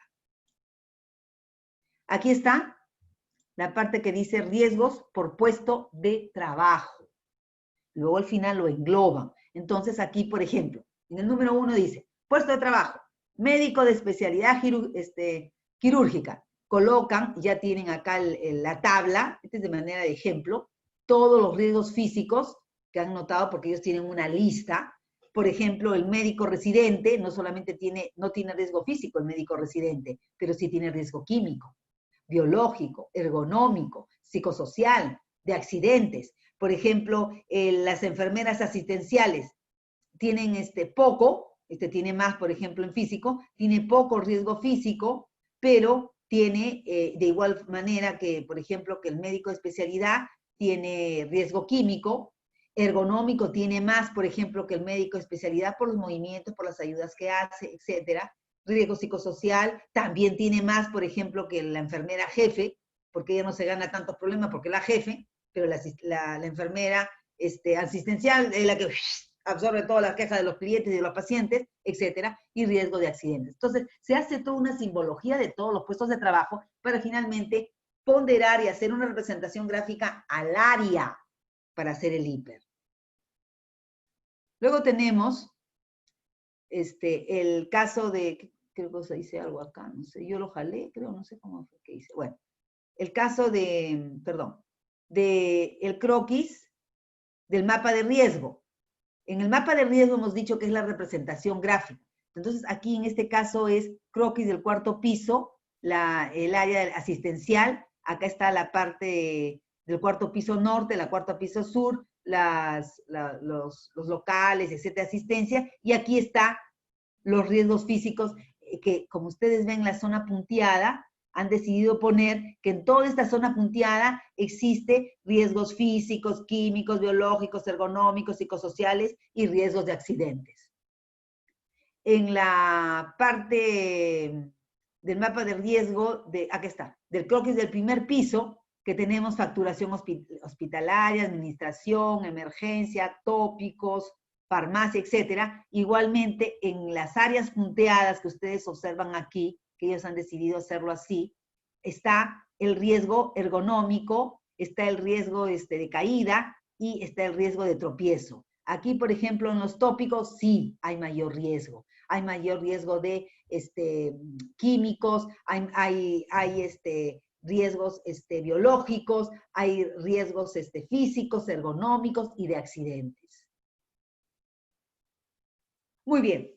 Aquí está la parte que dice riesgos por puesto de trabajo. Luego al final lo engloban. Entonces aquí, por ejemplo, en el número 1 dice, puesto de trabajo, médico de especialidad quirúrgica. Colocan, ya tienen acá la tabla, este es de manera de ejemplo, todos los riesgos físicos que han notado porque ellos tienen una lista. Por ejemplo, el médico residente no solamente no tiene riesgo físico el médico residente, pero sí tiene riesgo químico, biológico, ergonómico, psicosocial, de accidentes. Por ejemplo, las enfermeras asistenciales tienen poco, tiene más, por ejemplo, en físico, tiene poco riesgo físico, pero tiene de igual manera que, por ejemplo, que el médico de especialidad tiene riesgo químico, ergonómico tiene más, por ejemplo, que el médico de especialidad por los movimientos, por las ayudas que hace, etcétera. Riesgo psicosocial también tiene más, por ejemplo, que la enfermera jefe, porque ella no se gana tantos problemas porque la jefe, pero la enfermera asistencial es la que absorbe todas las quejas de los clientes y de los pacientes, etcétera, y riesgo de accidentes. Entonces, se hace toda una simbología de todos los puestos de trabajo para finalmente ponderar y hacer una representación gráfica al área para hacer el hiper. Luego tenemos el caso de, creo que se dice algo acá, no sé, yo lo jalé, creo, no sé cómo fue que hice. Bueno, el caso de, perdón, de el croquis del mapa de riesgo. En el mapa de riesgo hemos dicho que es la representación gráfica. Entonces, aquí en este caso es croquis del cuarto piso, el área asistencial. Acá está la parte del cuarto piso norte, la cuarto piso sur, los locales, etcétera, asistencia. Y aquí está los riesgos físicos que, como ustedes ven, la zona punteada, han decidido poner que en toda esta zona punteada existe riesgos físicos, químicos, biológicos, ergonómicos, psicosociales y riesgos de accidentes. En la parte del mapa de riesgo, aquí está, del croquis del primer piso, que tenemos facturación hospitalaria, administración, emergencia, tópicos, farmacia, etcétera. Igualmente, en las áreas punteadas que ustedes observan aquí, que ellos han decidido hacerlo así, está el riesgo ergonómico, está el riesgo de caída y está el riesgo de tropiezo. Aquí, por ejemplo, en los tópicos sí hay mayor riesgo. Hay mayor riesgo de químicos, hay riesgos biológicos, hay riesgos físicos, ergonómicos y de accidentes. Muy bien,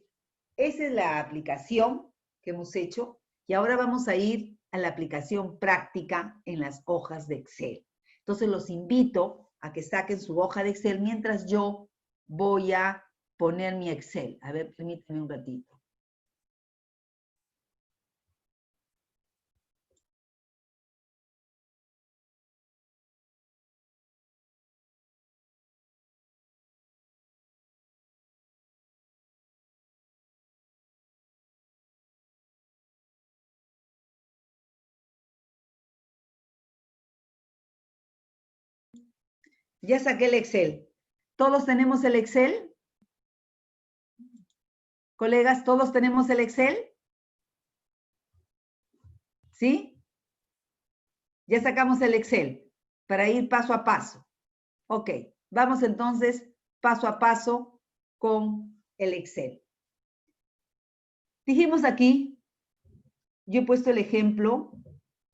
esa es la aplicación que hemos hecho y ahora vamos a ir a la aplicación práctica en las hojas de Excel. Entonces los invito a que saquen su hoja de Excel mientras yo voy a poner mi Excel. A ver, permítanme un ratito. Ya saqué el Excel. ¿Todos tenemos el Excel? Colegas, ¿todos tenemos el Excel? ¿Sí? Ya sacamos el Excel para ir paso a paso. Ok, vamos entonces paso a paso con el Excel. Dijimos aquí, yo he puesto el ejemplo.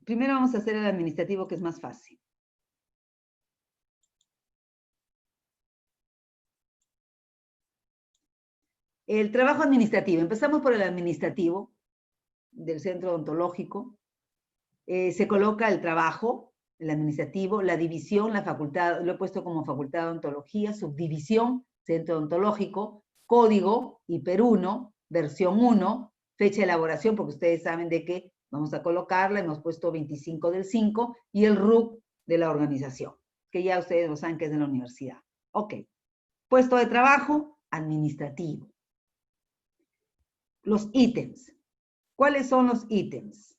Primero vamos a hacer el administrativo, que es más fácil. El trabajo administrativo. Empezamos por el administrativo del centro odontológico. Se coloca el trabajo, el administrativo, la división, la facultad, lo he puesto como facultad de odontología, subdivisión, centro odontológico, código, hiper 1, versión 1, fecha de elaboración, porque ustedes saben de qué vamos a colocarla, hemos puesto 25 del 5, y el RUC de la organización, que ya ustedes lo saben que es de la universidad. Ok, puesto de trabajo, administrativo. Los ítems. ¿Cuáles son los ítems?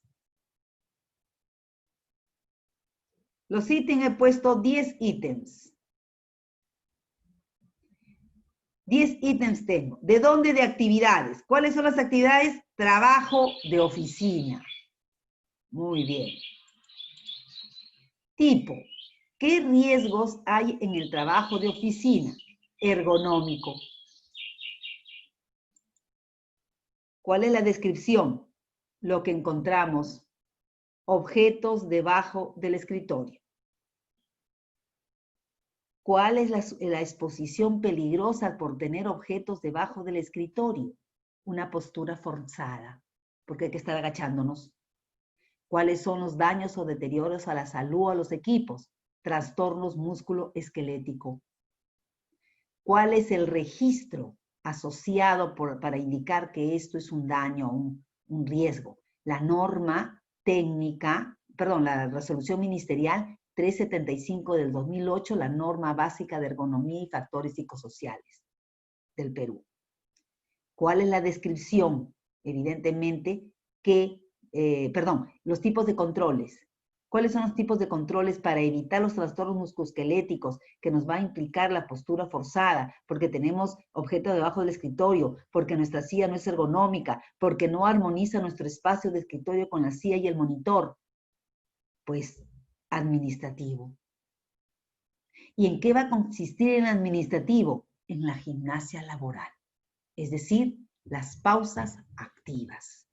Los ítems he puesto 10 ítems. 10 ítems tengo. ¿De dónde? De actividades. ¿Cuáles son las actividades? Trabajo de oficina. Muy bien. Tipo. ¿Qué riesgos hay en el trabajo de oficina? Ergonómico. ¿Cuál es la descripción? Lo que encontramos. Objetos debajo del escritorio. ¿Cuál es la exposición peligrosa por tener objetos debajo del escritorio? Una postura forzada, porque hay que estar agachándonos. ¿Cuáles son los daños o deterioros a la salud a los equipos? Trastornos músculo-esquelético. ¿Cuál es el registro asociado para indicar que esto es un daño o un riesgo? La norma técnica, perdón, la resolución ministerial 375 del 2008, la norma básica de ergonomía y factores psicosociales del Perú. ¿Cuál es la descripción? Evidentemente que, los tipos de controles. ¿Cuáles son los tipos de controles para evitar los trastornos musculoesqueléticos que nos va a implicar la postura forzada? Porque tenemos objeto debajo del escritorio, porque nuestra silla no es ergonómica, porque no armoniza nuestro espacio de escritorio con la silla y el monitor. Pues administrativo. ¿Y en qué va a consistir el administrativo? En la gimnasia laboral, es decir, las pausas activas,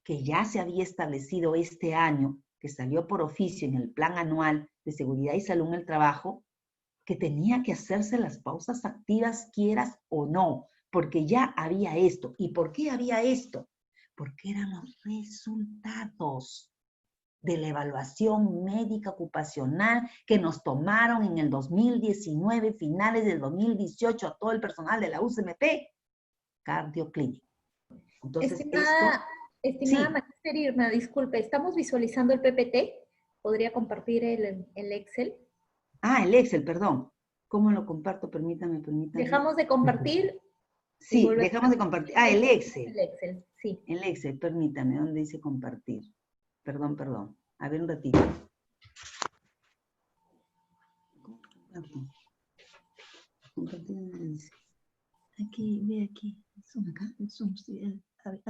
que ya se había establecido este año, que salió por oficio en el Plan Anual de Seguridad y Salud en el Trabajo, que tenía que hacerse las pausas activas, quieras o no, porque ya había esto. ¿Y por qué había esto? Porque eran los resultados de la evaluación médica ocupacional que nos tomaron en el 2019, finales del 2018, a todo el personal de la UCMP, cardioclínico. Entonces, Estimada sí. Magister Irma, disculpe, estamos visualizando el PPT. ¿Podría compartir el Excel? Ah, el Excel, perdón. ¿Cómo lo comparto? Permítame. Dejamos de compartir. Y Sí, dejamos de compartir. Ah, el Excel. El Excel, sí. El Excel, permítame, ¿dónde dice compartir? Perdón. A ver un ratito. Compartir, ¿dónde dice? Aquí, ve aquí. Zoom acá, el Zoom, sí. A ver.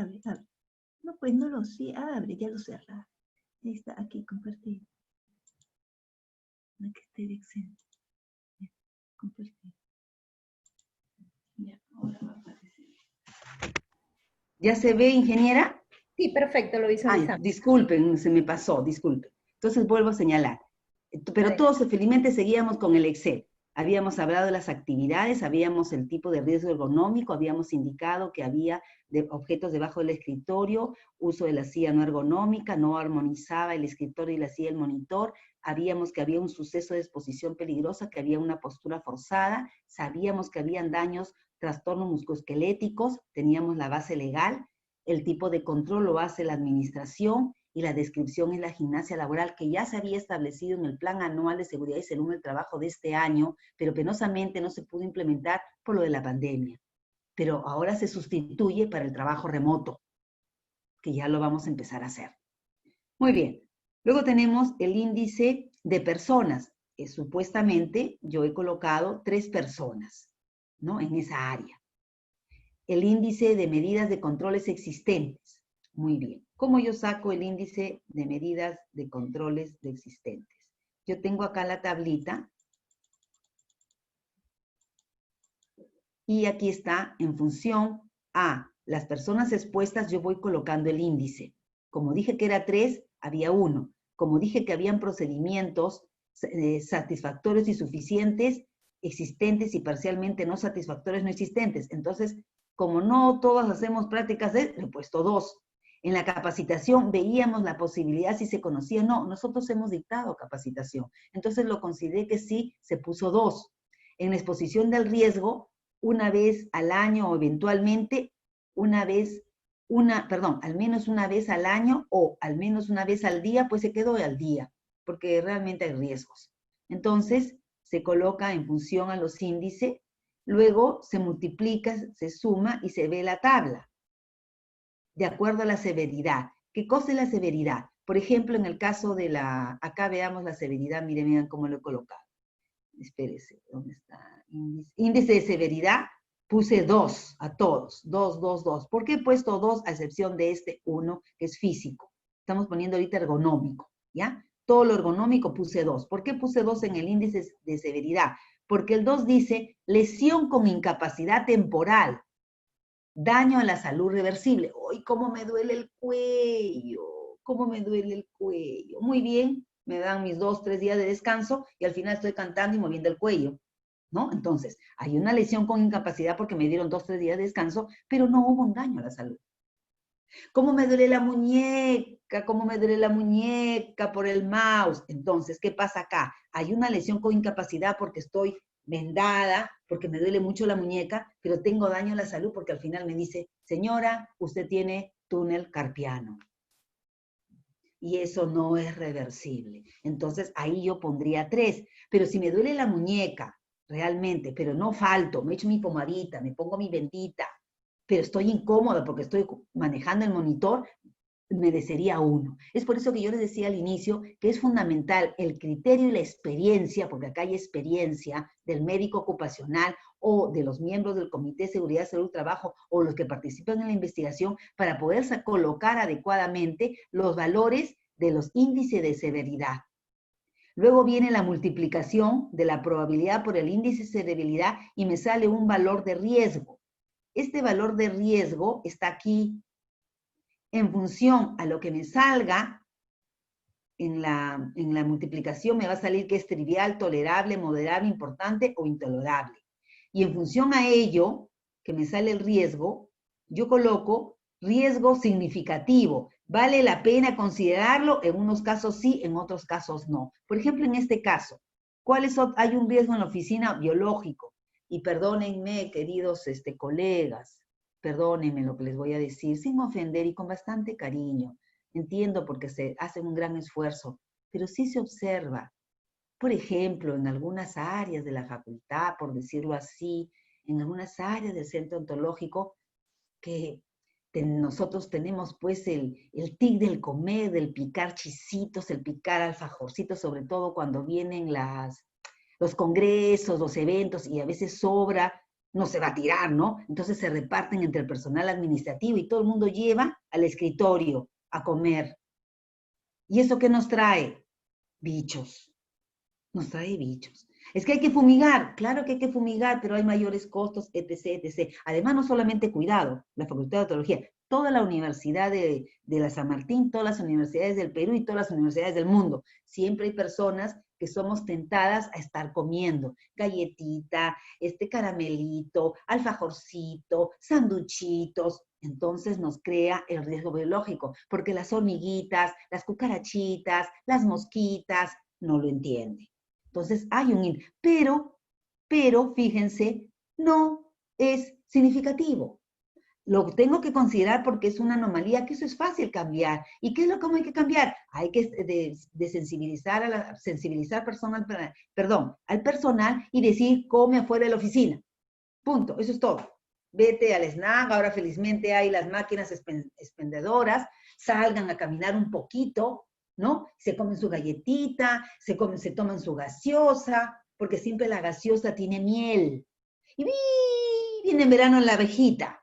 No, pues no lo sé. Abre, ya lo cerra. Ahí está, aquí, compartir. Aquí está el Excel. Compartir. Ya, ahora va a aparecer. ¿Ya se ve, ingeniera? Sí, perfecto, lo visualizamos. Ay, disculpen, se me pasó, disculpen. Entonces vuelvo a señalar. Pero todos felizmente seguíamos con el Excel. Habíamos hablado de las actividades, habíamos el tipo de riesgo ergonómico, habíamos indicado que había objetos debajo del escritorio, uso de la silla no ergonómica, no armonizaba el escritorio y la silla del monitor, habíamos que había un suceso de exposición peligrosa, que había una postura forzada, sabíamos que habían daños, trastornos musculoesqueléticos, teníamos la base legal, el tipo de control lo hace la administración, y la descripción es la gimnasia laboral que ya se había establecido en el Plan Anual de Seguridad y Salud en el Trabajo de este año, pero penosamente no se pudo implementar por lo de la pandemia. Pero ahora se sustituye para el trabajo remoto, que ya lo vamos a empezar a hacer. Muy bien. Luego tenemos el índice de personas. Supuestamente yo he colocado 3 personas, ¿no? En esa área. El índice de medidas de controles existentes. Muy bien. ¿Cómo yo saco el índice de medidas de controles de existentes? Yo tengo acá la tablita. Y aquí está, en función a las personas expuestas, yo voy colocando el índice. Como dije que era 3, había 1. Como dije que habían procedimientos satisfactorios y suficientes, existentes y parcialmente no satisfactorios, no existentes. Entonces, como no todos hacemos prácticas, le he puesto 2. En la capacitación veíamos la posibilidad si se conocía. No, nosotros hemos dictado capacitación. Entonces lo consideré que sí, se puso 2. En la exposición del riesgo, una vez al año o eventualmente al menos una vez al año o al menos una vez al día, pues se quedó al día, porque realmente hay riesgos. Entonces, se coloca en función a los índices, luego se multiplica, se suma y se ve la tabla, de acuerdo a la severidad. ¿Qué cosa es la severidad? Por ejemplo, en el caso de acá veamos la severidad, miren cómo lo he colocado. Espérese, ¿dónde está? Índice de severidad, puse 2 a todos, 2. ¿Por qué he puesto 2 a excepción de este 1, que es físico? Estamos poniendo ahorita ergonómico, ¿ya? Todo lo ergonómico puse 2. ¿Por qué puse 2 en el índice de severidad? Porque el 2 dice lesión con incapacidad temporal, daño a la salud reversible. ¡Ay, cómo me duele el cuello! ¿Cómo me duele el cuello? Muy bien, me dan mis 2, 3 días de descanso y al final estoy cantando y moviendo el cuello, ¿no? Entonces, hay una lesión con incapacidad porque me dieron 2, 3 días de descanso, pero no hubo un daño a la salud. ¿Cómo me duele la muñeca? ¿Cómo me duele la muñeca por el mouse? Entonces, ¿qué pasa acá? Hay una lesión con incapacidad porque estoy vendada, porque me duele mucho la muñeca, pero tengo daño a la salud porque al final me dice, señora, usted tiene túnel carpiano. Y eso no es reversible. Entonces, ahí yo pondría 3. Pero si me duele la muñeca, realmente, pero no falto, me echo mi pomadita, me pongo mi bendita, pero estoy incómoda porque estoy manejando el monitor, merecería 1. Es por eso que yo les decía al inicio que es fundamental el criterio y la experiencia, porque acá hay experiencia del médico ocupacional o de los miembros del Comité de Seguridad, Salud y Trabajo o los que participan en la investigación para poder colocar adecuadamente los valores de los índices de severidad. Luego viene la multiplicación de la probabilidad por el índice de debilidad y me sale un valor de riesgo. Este valor de riesgo está aquí en función a lo que me salga en la multiplicación, me va a salir que es trivial, tolerable, moderable, importante o intolerable. Y en función a ello, que me sale el riesgo, yo coloco riesgo significativo. ¿Vale la pena considerarlo? En unos casos sí, en otros casos no. Por ejemplo, en este caso, hay un riesgo en la oficina biológico. Y perdónenme, queridos colegas, perdónenme lo que les voy a decir, sin ofender y con bastante cariño. Entiendo porque se hace un gran esfuerzo, pero sí se observa, por ejemplo, en algunas áreas de la facultad, por decirlo así, en algunas áreas del centro ontológico, que nosotros tenemos pues el tic del comer, del picar chisitos, el picar alfajorcitos, sobre todo cuando vienen los congresos, los eventos, y a veces sobra, no se va a tirar, ¿no? Entonces se reparten entre el personal administrativo y todo el mundo lleva al escritorio a comer. ¿Y eso qué nos trae? Bichos. Nos trae bichos. Es que hay que fumigar, claro que hay que fumigar, pero hay mayores costos, etc., etc. Además, no solamente cuidado, la Facultad de Odontología, toda la Universidad de la San Martín, todas las universidades del Perú y todas las universidades del mundo. Siempre hay personas que somos tentadas a estar comiendo galletita, caramelito, alfajorcito, sanduchitos. Entonces nos crea el riesgo biológico, porque las hormiguitas, las cucarachitas, las mosquitas, no lo entienden. Entonces hay pero fíjense, no es significativo. Lo tengo que considerar porque es una anomalía, que eso es fácil cambiar. ¿Y qué es lo que hay que cambiar? Hay que sensibilizar al personal y decir, come afuera de la oficina. Punto, eso es todo. Vete al snack, ahora felizmente hay las máquinas expendedoras, salgan a caminar un poquito, ¿no? Se comen su galletita, se toman su gaseosa, porque siempre la gaseosa tiene miel. Y viene en verano la abejita.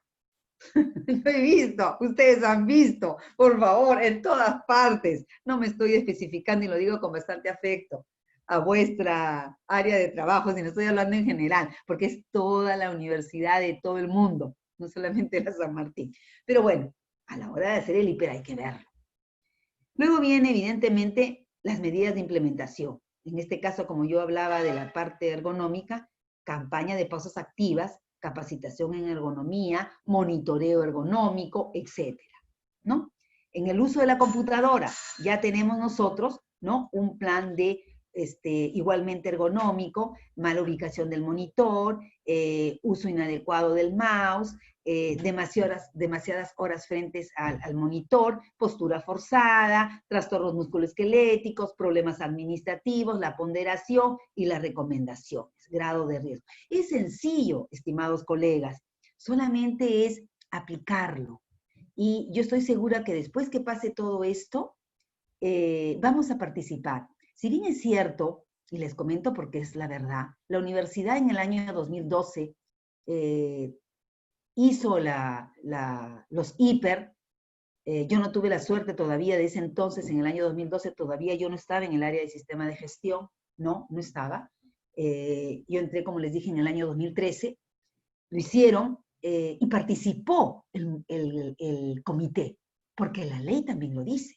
Lo he visto, ustedes han visto, por favor, en todas partes. No me estoy especificando y lo digo con bastante afecto a vuestra área de trabajo, sino estoy hablando en general, porque es toda la universidad de todo el mundo, no solamente la San Martín. Pero bueno, a la hora de hacer el hiper hay que verlo. Luego viene, evidentemente, las medidas de implementación. En este caso, como yo hablaba de la parte ergonómica, campaña de pausas activas, capacitación en ergonomía, monitoreo ergonómico, etcétera, ¿no? En el uso de la computadora, ya tenemos nosotros, ¿no? Un plan de igualmente ergonómico, mala ubicación del monitor, uso inadecuado del mouse, demasiadas horas frente al monitor, postura forzada, trastornos musculoesqueléticos, problemas administrativos, la ponderación y las recomendaciones, grado de riesgo. Es sencillo, estimados colegas, solamente es aplicarlo. Y yo estoy segura que después que pase todo esto, vamos a participar. Si bien es cierto, y les comento porque es la verdad, la universidad en el año 2012 hizo los hiper. Yo no tuve la suerte todavía de ese entonces, en el año 2012, todavía yo no estaba en el área de sistema de gestión, no estaba. Yo entré, como les dije, en el año 2013, lo hicieron y participó el comité, porque la ley también lo dice.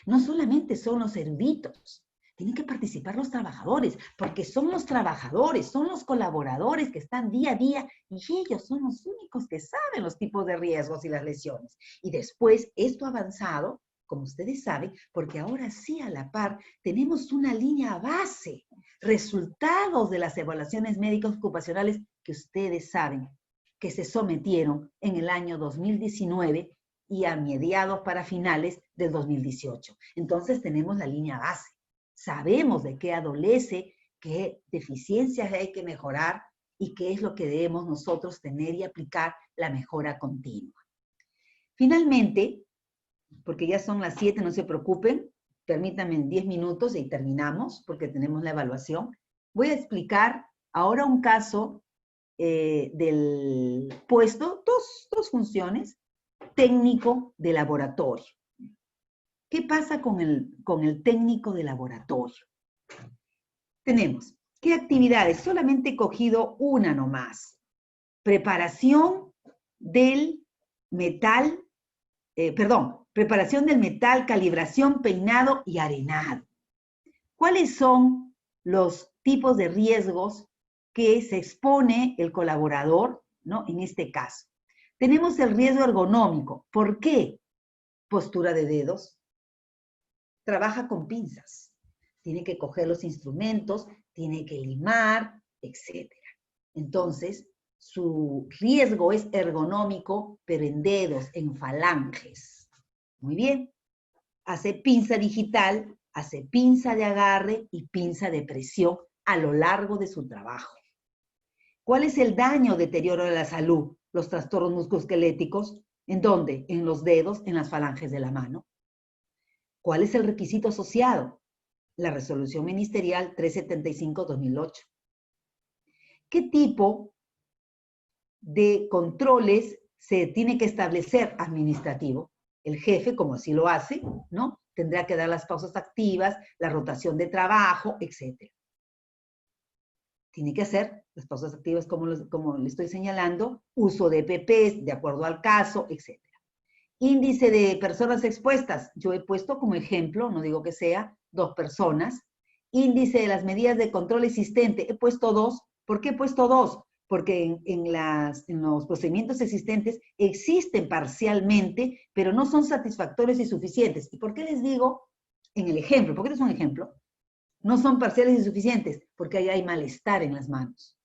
No solamente son los eruditos, tienen que participar los trabajadores, porque son los trabajadores, son los colaboradores que están día a día y ellos son los únicos que saben los tipos de riesgos y las lesiones. Y después esto ha avanzado, como ustedes saben, porque ahora sí a la par tenemos una línea base, resultados de las evaluaciones médicas ocupacionales que ustedes saben que se sometieron en el año 2019 y a mediados para finales del 2018. Entonces tenemos la línea base. Sabemos de qué adolece, qué deficiencias hay que mejorar y qué es lo que debemos nosotros tener y aplicar la mejora continua. Finalmente, porque ya son las 7, no se preocupen, permítanme en 10 minutos y terminamos porque tenemos la evaluación. Voy a explicar ahora un caso del puesto, dos funciones, técnico de laboratorio. ¿Qué pasa con el técnico de laboratorio? tenemos, ¿qué actividades? Solamente he cogido una nomás. Preparación del metal, preparación del metal, calibración, peinado y arenado. ¿Cuáles son los tipos de riesgos que se expone el colaborador, ¿no? En este caso. Tenemos el riesgo ergonómico. ¿Por qué? Postura de dedos. Trabaja con pinzas. Tiene que coger los instrumentos, tiene que limar, etc. Entonces, su riesgo es ergonómico, pero en dedos, en falanges. Muy bien. Hace pinza digital, hace pinza de agarre y pinza de presión a lo largo de su trabajo. ¿Cuál es el daño o deterioro de la salud? Los trastornos musculoesqueléticos. ¿En dónde? En los dedos, en las falanges de la mano. ¿Cuál es el requisito asociado? La resolución ministerial 375-2008. ¿Qué tipo de controles se tiene que establecer administrativo? El jefe, como así lo hace, ¿no? Tendrá que dar las pausas activas, la rotación de trabajo, etc. Tiene que hacer las pausas activas como le estoy señalando, uso de EPPs de acuerdo al caso, etc. Índice de personas expuestas. Yo he puesto como ejemplo, no digo que sea, 2 personas. Índice de las medidas de control existente. He puesto 2. ¿Por qué he puesto 2? Porque en los procedimientos existentes existen parcialmente, pero no son satisfactorios y suficientes. ¿Y por qué les digo en el ejemplo? Porque este es un ejemplo. No son parciales y suficientes, porque ahí hay malestar en las manos.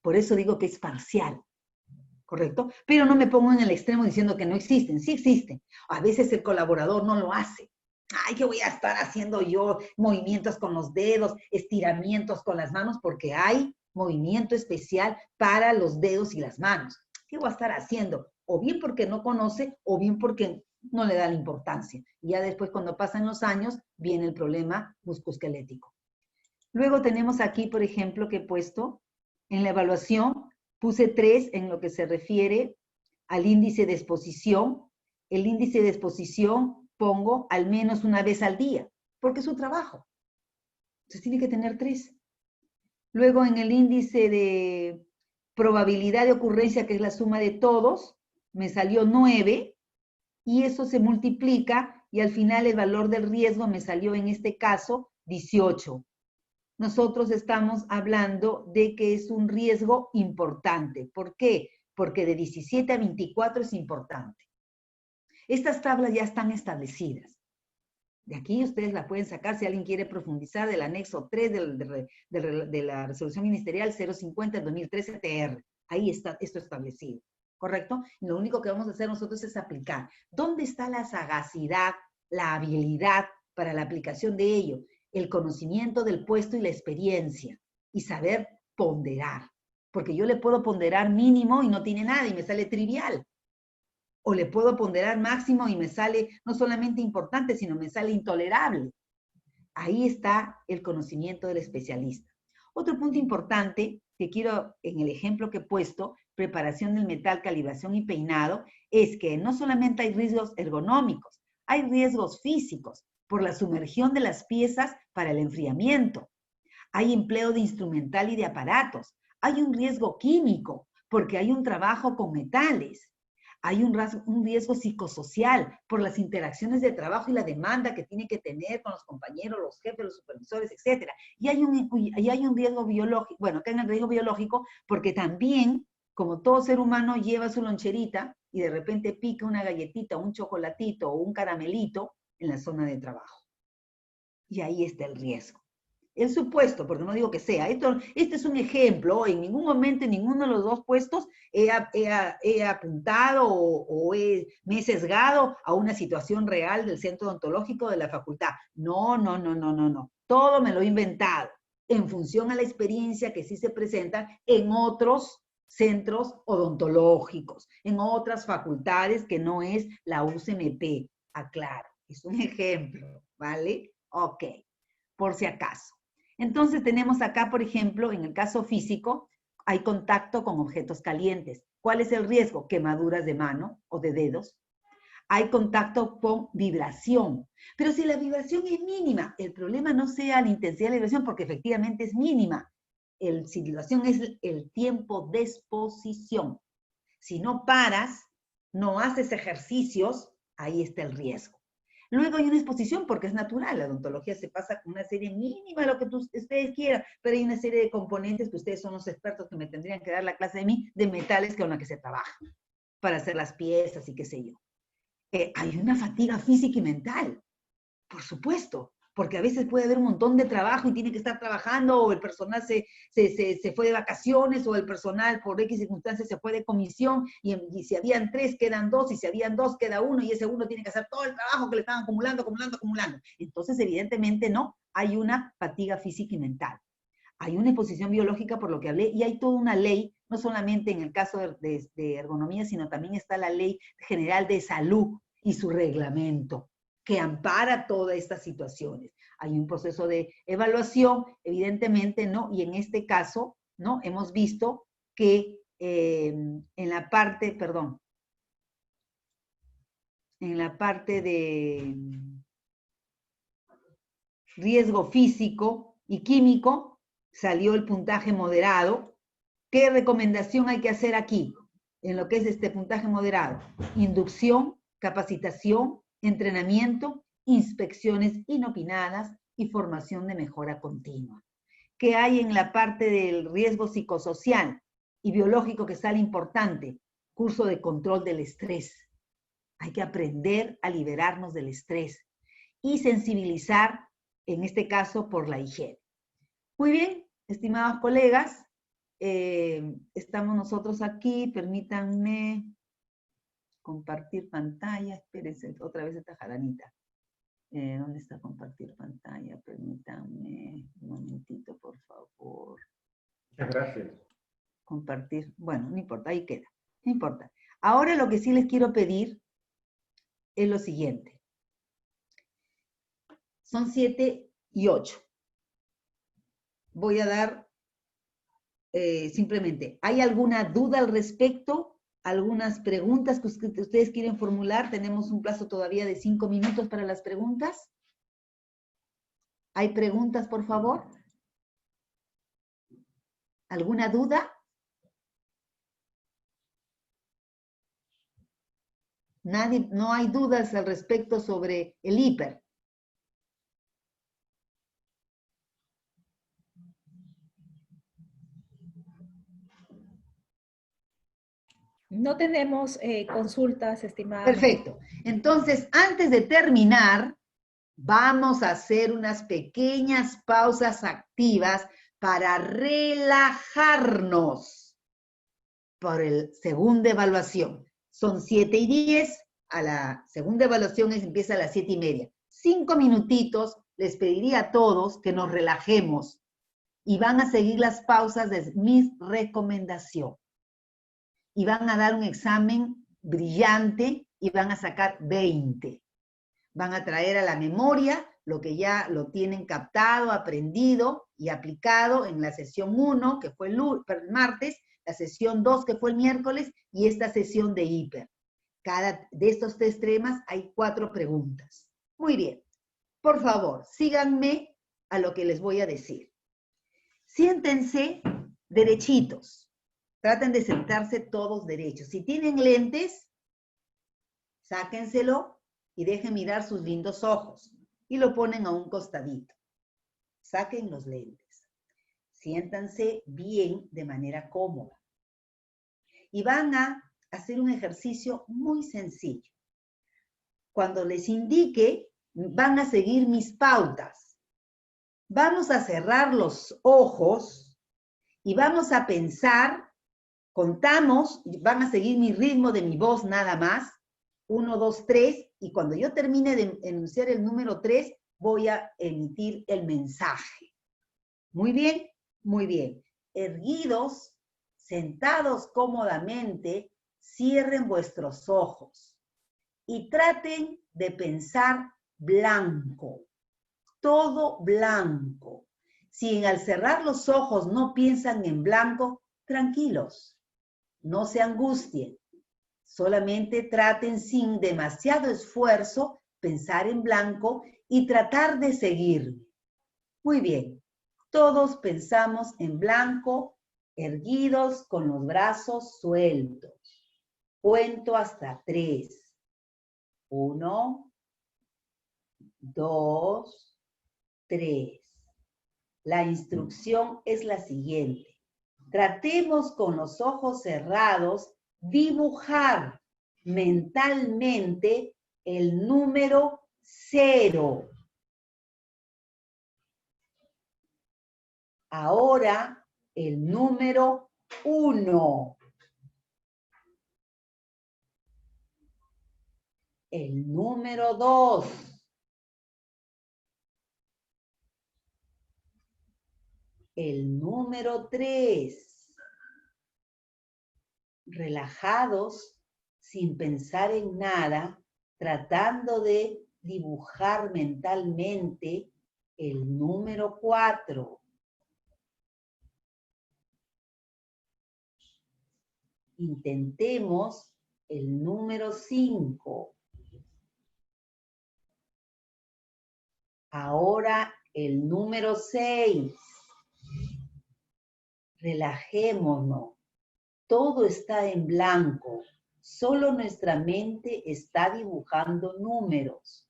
Por eso digo que es parcial, ¿correcto? Pero no me pongo en el extremo diciendo que no existen. Sí existen. A veces el colaborador no lo hace. Ay, ¿qué voy a estar haciendo yo? Movimientos con los dedos, estiramientos con las manos, porque hay movimiento especial para los dedos y las manos. ¿Qué voy a estar haciendo? O bien porque no conoce, o bien porque no le da la importancia. Y ya después, cuando pasan los años, viene el problema musculoesquelético. Luego tenemos aquí, por ejemplo, que he puesto en la evaluación, puse 3 en lo que se refiere al índice de exposición. El índice de exposición pongo al menos una vez al día, porque es su trabajo. Entonces tiene que tener 3. Luego en el índice de probabilidad de ocurrencia, que es la suma de todos, me salió 9, y eso se multiplica, y al final el valor del riesgo me salió en este caso 18. Nosotros estamos hablando de que es un riesgo importante. ¿Por qué? Porque de 17 a 24 es importante. Estas tablas ya están establecidas. De aquí ustedes la pueden sacar si alguien quiere profundizar del anexo 3 de la resolución ministerial 050-2013-TR. Ahí está esto establecido, ¿correcto? Y lo único que vamos a hacer nosotros es aplicar. ¿Dónde está la sagacidad, la habilidad para la aplicación de ello? El conocimiento del puesto y la experiencia, y saber ponderar. Porque yo le puedo ponderar mínimo y no tiene nada y me sale trivial. O le puedo ponderar máximo y me sale no solamente importante, sino me sale intolerable. Ahí está el conocimiento del especialista. Otro punto importante que quiero, en el ejemplo que he puesto, preparación del metal, calibración y peinado, es que no solamente hay riesgos ergonómicos, hay riesgos físicos por la sumergión de las piezas para el enfriamiento. Hay empleo de instrumental y de aparatos. Hay un riesgo químico porque hay un trabajo con metales. Hay un riesgo psicosocial por las interacciones de trabajo y la demanda que tiene que tener con los compañeros, los jefes, los supervisores, etc. Y hay un riesgo biológico, bueno, acá en el riesgo biológico, porque también, como todo ser humano lleva su loncherita y de repente pica una galletita, un chocolatito o un caramelito en la zona de trabajo. Y ahí está el riesgo. El supuesto, porque no digo que sea, este es un ejemplo, en ningún momento, en ninguno de los 2 puestos he apuntado o me he sesgado a una situación real del centro odontológico de la facultad. No. Todo me lo he inventado en función a la experiencia que sí se presenta en otros centros odontológicos, en otras facultades que no es la UCMP. Aclaro, es un ejemplo, ¿vale? Ok, por si acaso. Entonces tenemos acá, por ejemplo, en el caso físico, hay contacto con objetos calientes. ¿Cuál es el riesgo? Quemaduras de mano o de dedos. hay contacto con vibración. Pero si la vibración es mínima, el problema no sea la intensidad de la vibración, porque efectivamente es mínima. La situación es el tiempo de exposición. Si no paras, no haces ejercicios, ahí está el riesgo. Luego hay una exposición porque es natural, la odontología se pasa con una serie mínima de lo que ustedes quieran, pero hay una serie de componentes que ustedes son los expertos que me tendrían que dar la clase de mí, de metales con la que se trabaja, para hacer las piezas y qué sé yo. Hay una fatiga física y mental, por supuesto, porque a veces puede haber un montón de trabajo y tiene que estar trabajando, o el personal se fue de vacaciones, o el personal por X circunstancias se fue de comisión, y si habían 3 quedan 2, y si habían 2 queda 1, y ese 1 tiene que hacer todo el trabajo que le están acumulando. Entonces, evidentemente, no, hay una fatiga física y mental. Hay una exposición biológica por lo que hablé, y hay toda una ley, no solamente en el caso de ergonomía, sino también está la Ley General de Salud y su reglamento, que ampara todas estas situaciones. Hay un proceso de evaluación, evidentemente, ¿no? Y en este caso, ¿no? Hemos visto que en la parte de riesgo físico y químico, salió el puntaje moderado. ¿Qué recomendación hay que hacer aquí? En lo que es este puntaje moderado: inducción, capacitación, entrenamiento, inspecciones inopinadas y formación de mejora continua. ¿Qué hay en la parte del riesgo psicosocial y biológico que sale importante? Curso de control del estrés. Hay que aprender a liberarnos del estrés y sensibilizar, en este caso, por la higiene. Muy bien, estimados colegas, estamos nosotros aquí. Permítanme compartir pantalla. Espérense, otra vez esta jaranita. ¿Dónde está compartir pantalla? Permítanme un momentito, por favor. Muchas gracias. Compartir, bueno, no importa, ahí queda, no importa. Ahora lo que sí les quiero pedir es lo siguiente. Son 7 y 8. Voy a dar simplemente, ¿hay alguna duda al respecto? ¿Algunas preguntas que ustedes quieren formular? Tenemos un plazo todavía de 5 minutos para las preguntas. ¿Hay preguntas, por favor? ¿Alguna duda? Nadie, no hay dudas al respecto sobre el hiper. No tenemos consultas, estimada. Perfecto. Entonces, antes de terminar, vamos a hacer unas pequeñas pausas activas para relajarnos por la segunda evaluación. Son 7:10, a la segunda evaluación empieza a las 7:30. 5 minutitos, les pediría a todos que nos relajemos y van a seguir las pausas de mi recomendación. Y van a dar un examen brillante y van a sacar 20. Van a traer a la memoria lo que ya lo tienen captado, aprendido y aplicado en la sesión 1, que fue el martes, la sesión 2, que fue el miércoles, y esta sesión de hiper. Cada de estos 3 temas hay 4 preguntas. Muy bien. Por favor, síganme a lo que les voy a decir. Siéntense derechitos. Traten de sentarse todos derechos. Si tienen lentes, sáquenselo y dejen mirar sus lindos ojos y lo ponen a un costadito. Saquen los lentes. Siéntanse bien de manera cómoda. Y van a hacer un ejercicio muy sencillo. Cuando les indique, van a seguir mis pautas. Vamos a cerrar los ojos y vamos a pensar. Contamos, van a seguir mi ritmo de mi voz nada más. 1, 2, 3, y cuando yo termine de enunciar el número 3, voy a emitir el mensaje. Muy bien, muy bien. Erguidos, sentados cómodamente, cierren vuestros ojos y traten de pensar blanco, todo blanco. Si al cerrar los ojos no piensan en blanco, tranquilos. No se angustien, Solamente traten sin demasiado esfuerzo pensar en blanco y tratar de seguirme. Muy bien, todos pensamos en blanco, erguidos con los brazos sueltos. Cuento hasta 3. 1, 2, 3. La instrucción es la siguiente. Tratemos con los ojos cerrados dibujar mentalmente el número 0. Ahora el número 1. El número 2. El número 3. Relajados, sin pensar en nada, tratando de dibujar mentalmente el número 4. Intentemos el número 5. Ahora el número 6. Relajémonos. Todo está en blanco. Solo nuestra mente está dibujando números.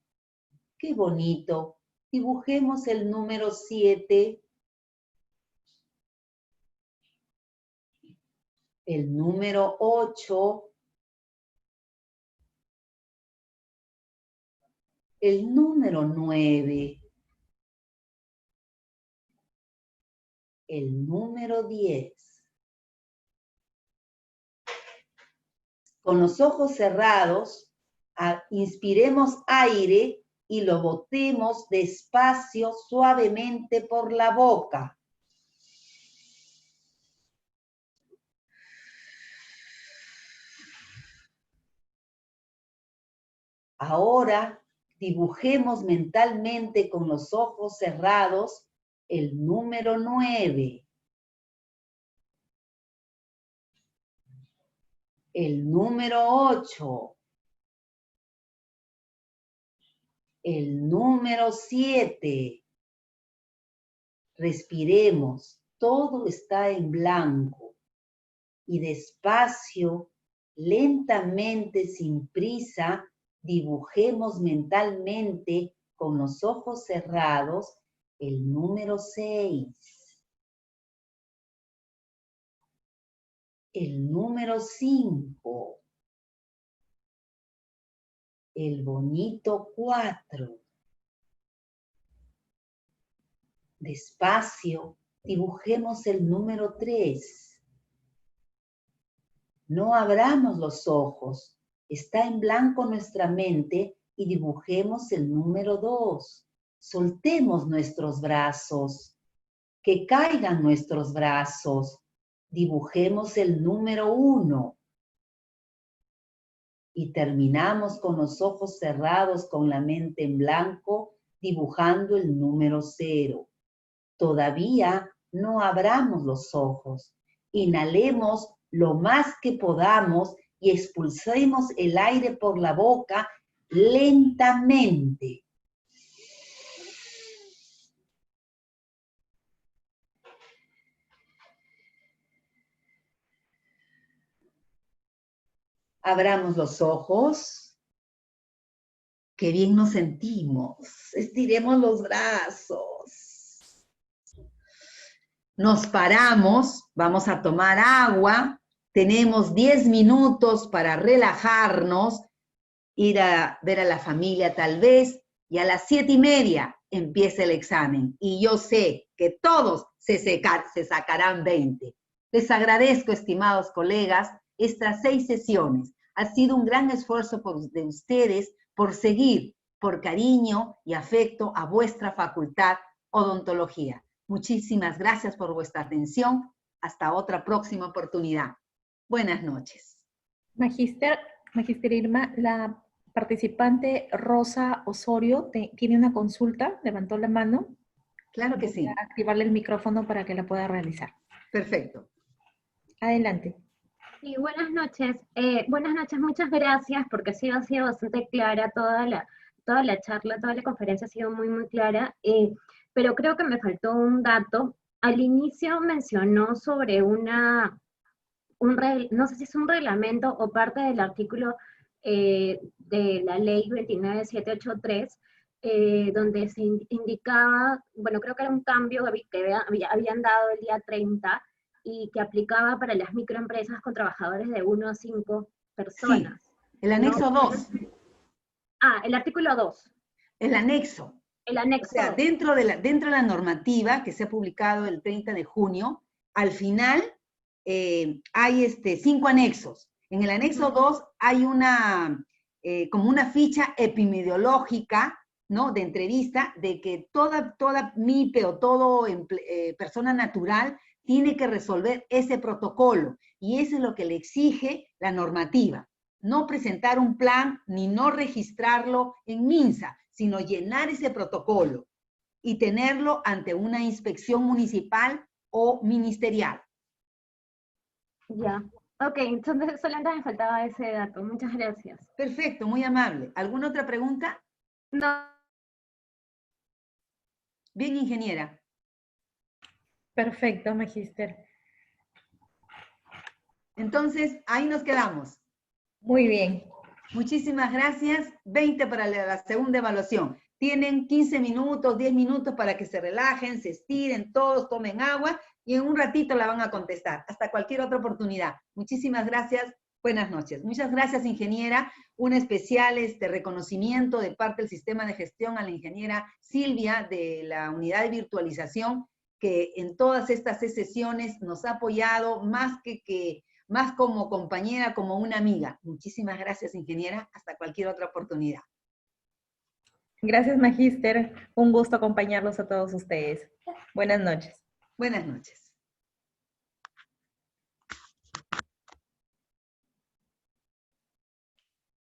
¡Qué bonito! Dibujemos el número 7. El número 8. El número 9. El número 10. Con los ojos cerrados, inspiremos aire y lo botemos despacio, suavemente por la boca. Ahora dibujemos mentalmente con los ojos cerrados el número 9. El número 8. El número 7. Respiremos, todo está en blanco. Y despacio, lentamente, sin prisa, dibujemos mentalmente con los ojos cerrados el número 6. El número 5. El bonito 4. Despacio, dibujemos el número 3. No abramos los ojos. Está en blanco nuestra mente y dibujemos el número 2. Soltemos nuestros brazos. Que caigan nuestros brazos. Dibujemos el número 1. Y terminamos con los ojos cerrados, con la mente en blanco, dibujando el número 0. Todavía no abramos los ojos. Inhalemos lo más que podamos y expulsemos el aire por la boca lentamente. Abramos los ojos. Qué bien nos sentimos. Estiremos los brazos. Nos paramos, vamos a tomar agua. Tenemos 10 minutos para relajarnos, ir a ver a la familia tal vez, y a las 7:30 empieza el examen. Y yo sé que todos se sacarán 20. Les agradezco, estimados colegas, estas 6 sesiones. Ha sido un gran esfuerzo de ustedes por seguir, por cariño y afecto a vuestra facultad Odontología. Muchísimas gracias por vuestra atención. Hasta otra próxima oportunidad. Buenas noches. Magister Irma, la participante Rosa Osorio tiene una consulta, levantó la mano. Claro que sí. Voy a activarle el micrófono para que la pueda realizar. Perfecto. Adelante. Sí, buenas noches. Buenas noches, muchas gracias porque sí ha sido bastante clara toda la charla, toda la conferencia ha sido muy, muy clara, pero creo que me faltó un dato. Al inicio mencionó sobre no sé si es un reglamento o parte del artículo de la ley 29783, donde se indicaba, bueno, creo que era un cambio que habían dado el día 30 y que aplicaba para las microempresas con trabajadores de 1 a 5 Sí, personas. el No, anexo 2, el artículo 2, el anexo. el O anexo sea, 2. dentro de la normativa que se ha publicado el 30 de junio, al final hay 5 anexos. En el anexo 2 hay como una ficha epidemiológica, ¿no? De entrevista, de que toda MIPE o todo persona natural tiene que resolver ese protocolo. Y eso es lo que le exige la normativa. No presentar un plan ni no registrarlo en MINSA, sino llenar ese protocolo y tenerlo ante una inspección municipal o ministerial. Ya. Ok, entonces solamente me faltaba ese dato. Muchas gracias. Perfecto, muy amable. ¿Alguna otra pregunta? No. Bien, ingeniera. Perfecto, magíster. Entonces, ahí nos quedamos. Muy bien. Muchísimas gracias. 20 para la segunda evaluación. Tienen 15 minutos, 10 minutos para que se relajen, se estiren, todos tomen agua y en un ratito la van a contestar. Hasta cualquier otra oportunidad. Muchísimas gracias. Buenas noches. Muchas gracias, ingeniera. Un especial reconocimiento de parte del sistema de gestión a la ingeniera Silvia de la unidad de virtualización, que en todas estas sesiones nos ha apoyado más como compañera, como una amiga. Muchísimas gracias, ingeniera. Hasta cualquier otra oportunidad. Gracias, magíster. Un gusto acompañarlos a todos ustedes. Buenas noches. Buenas noches.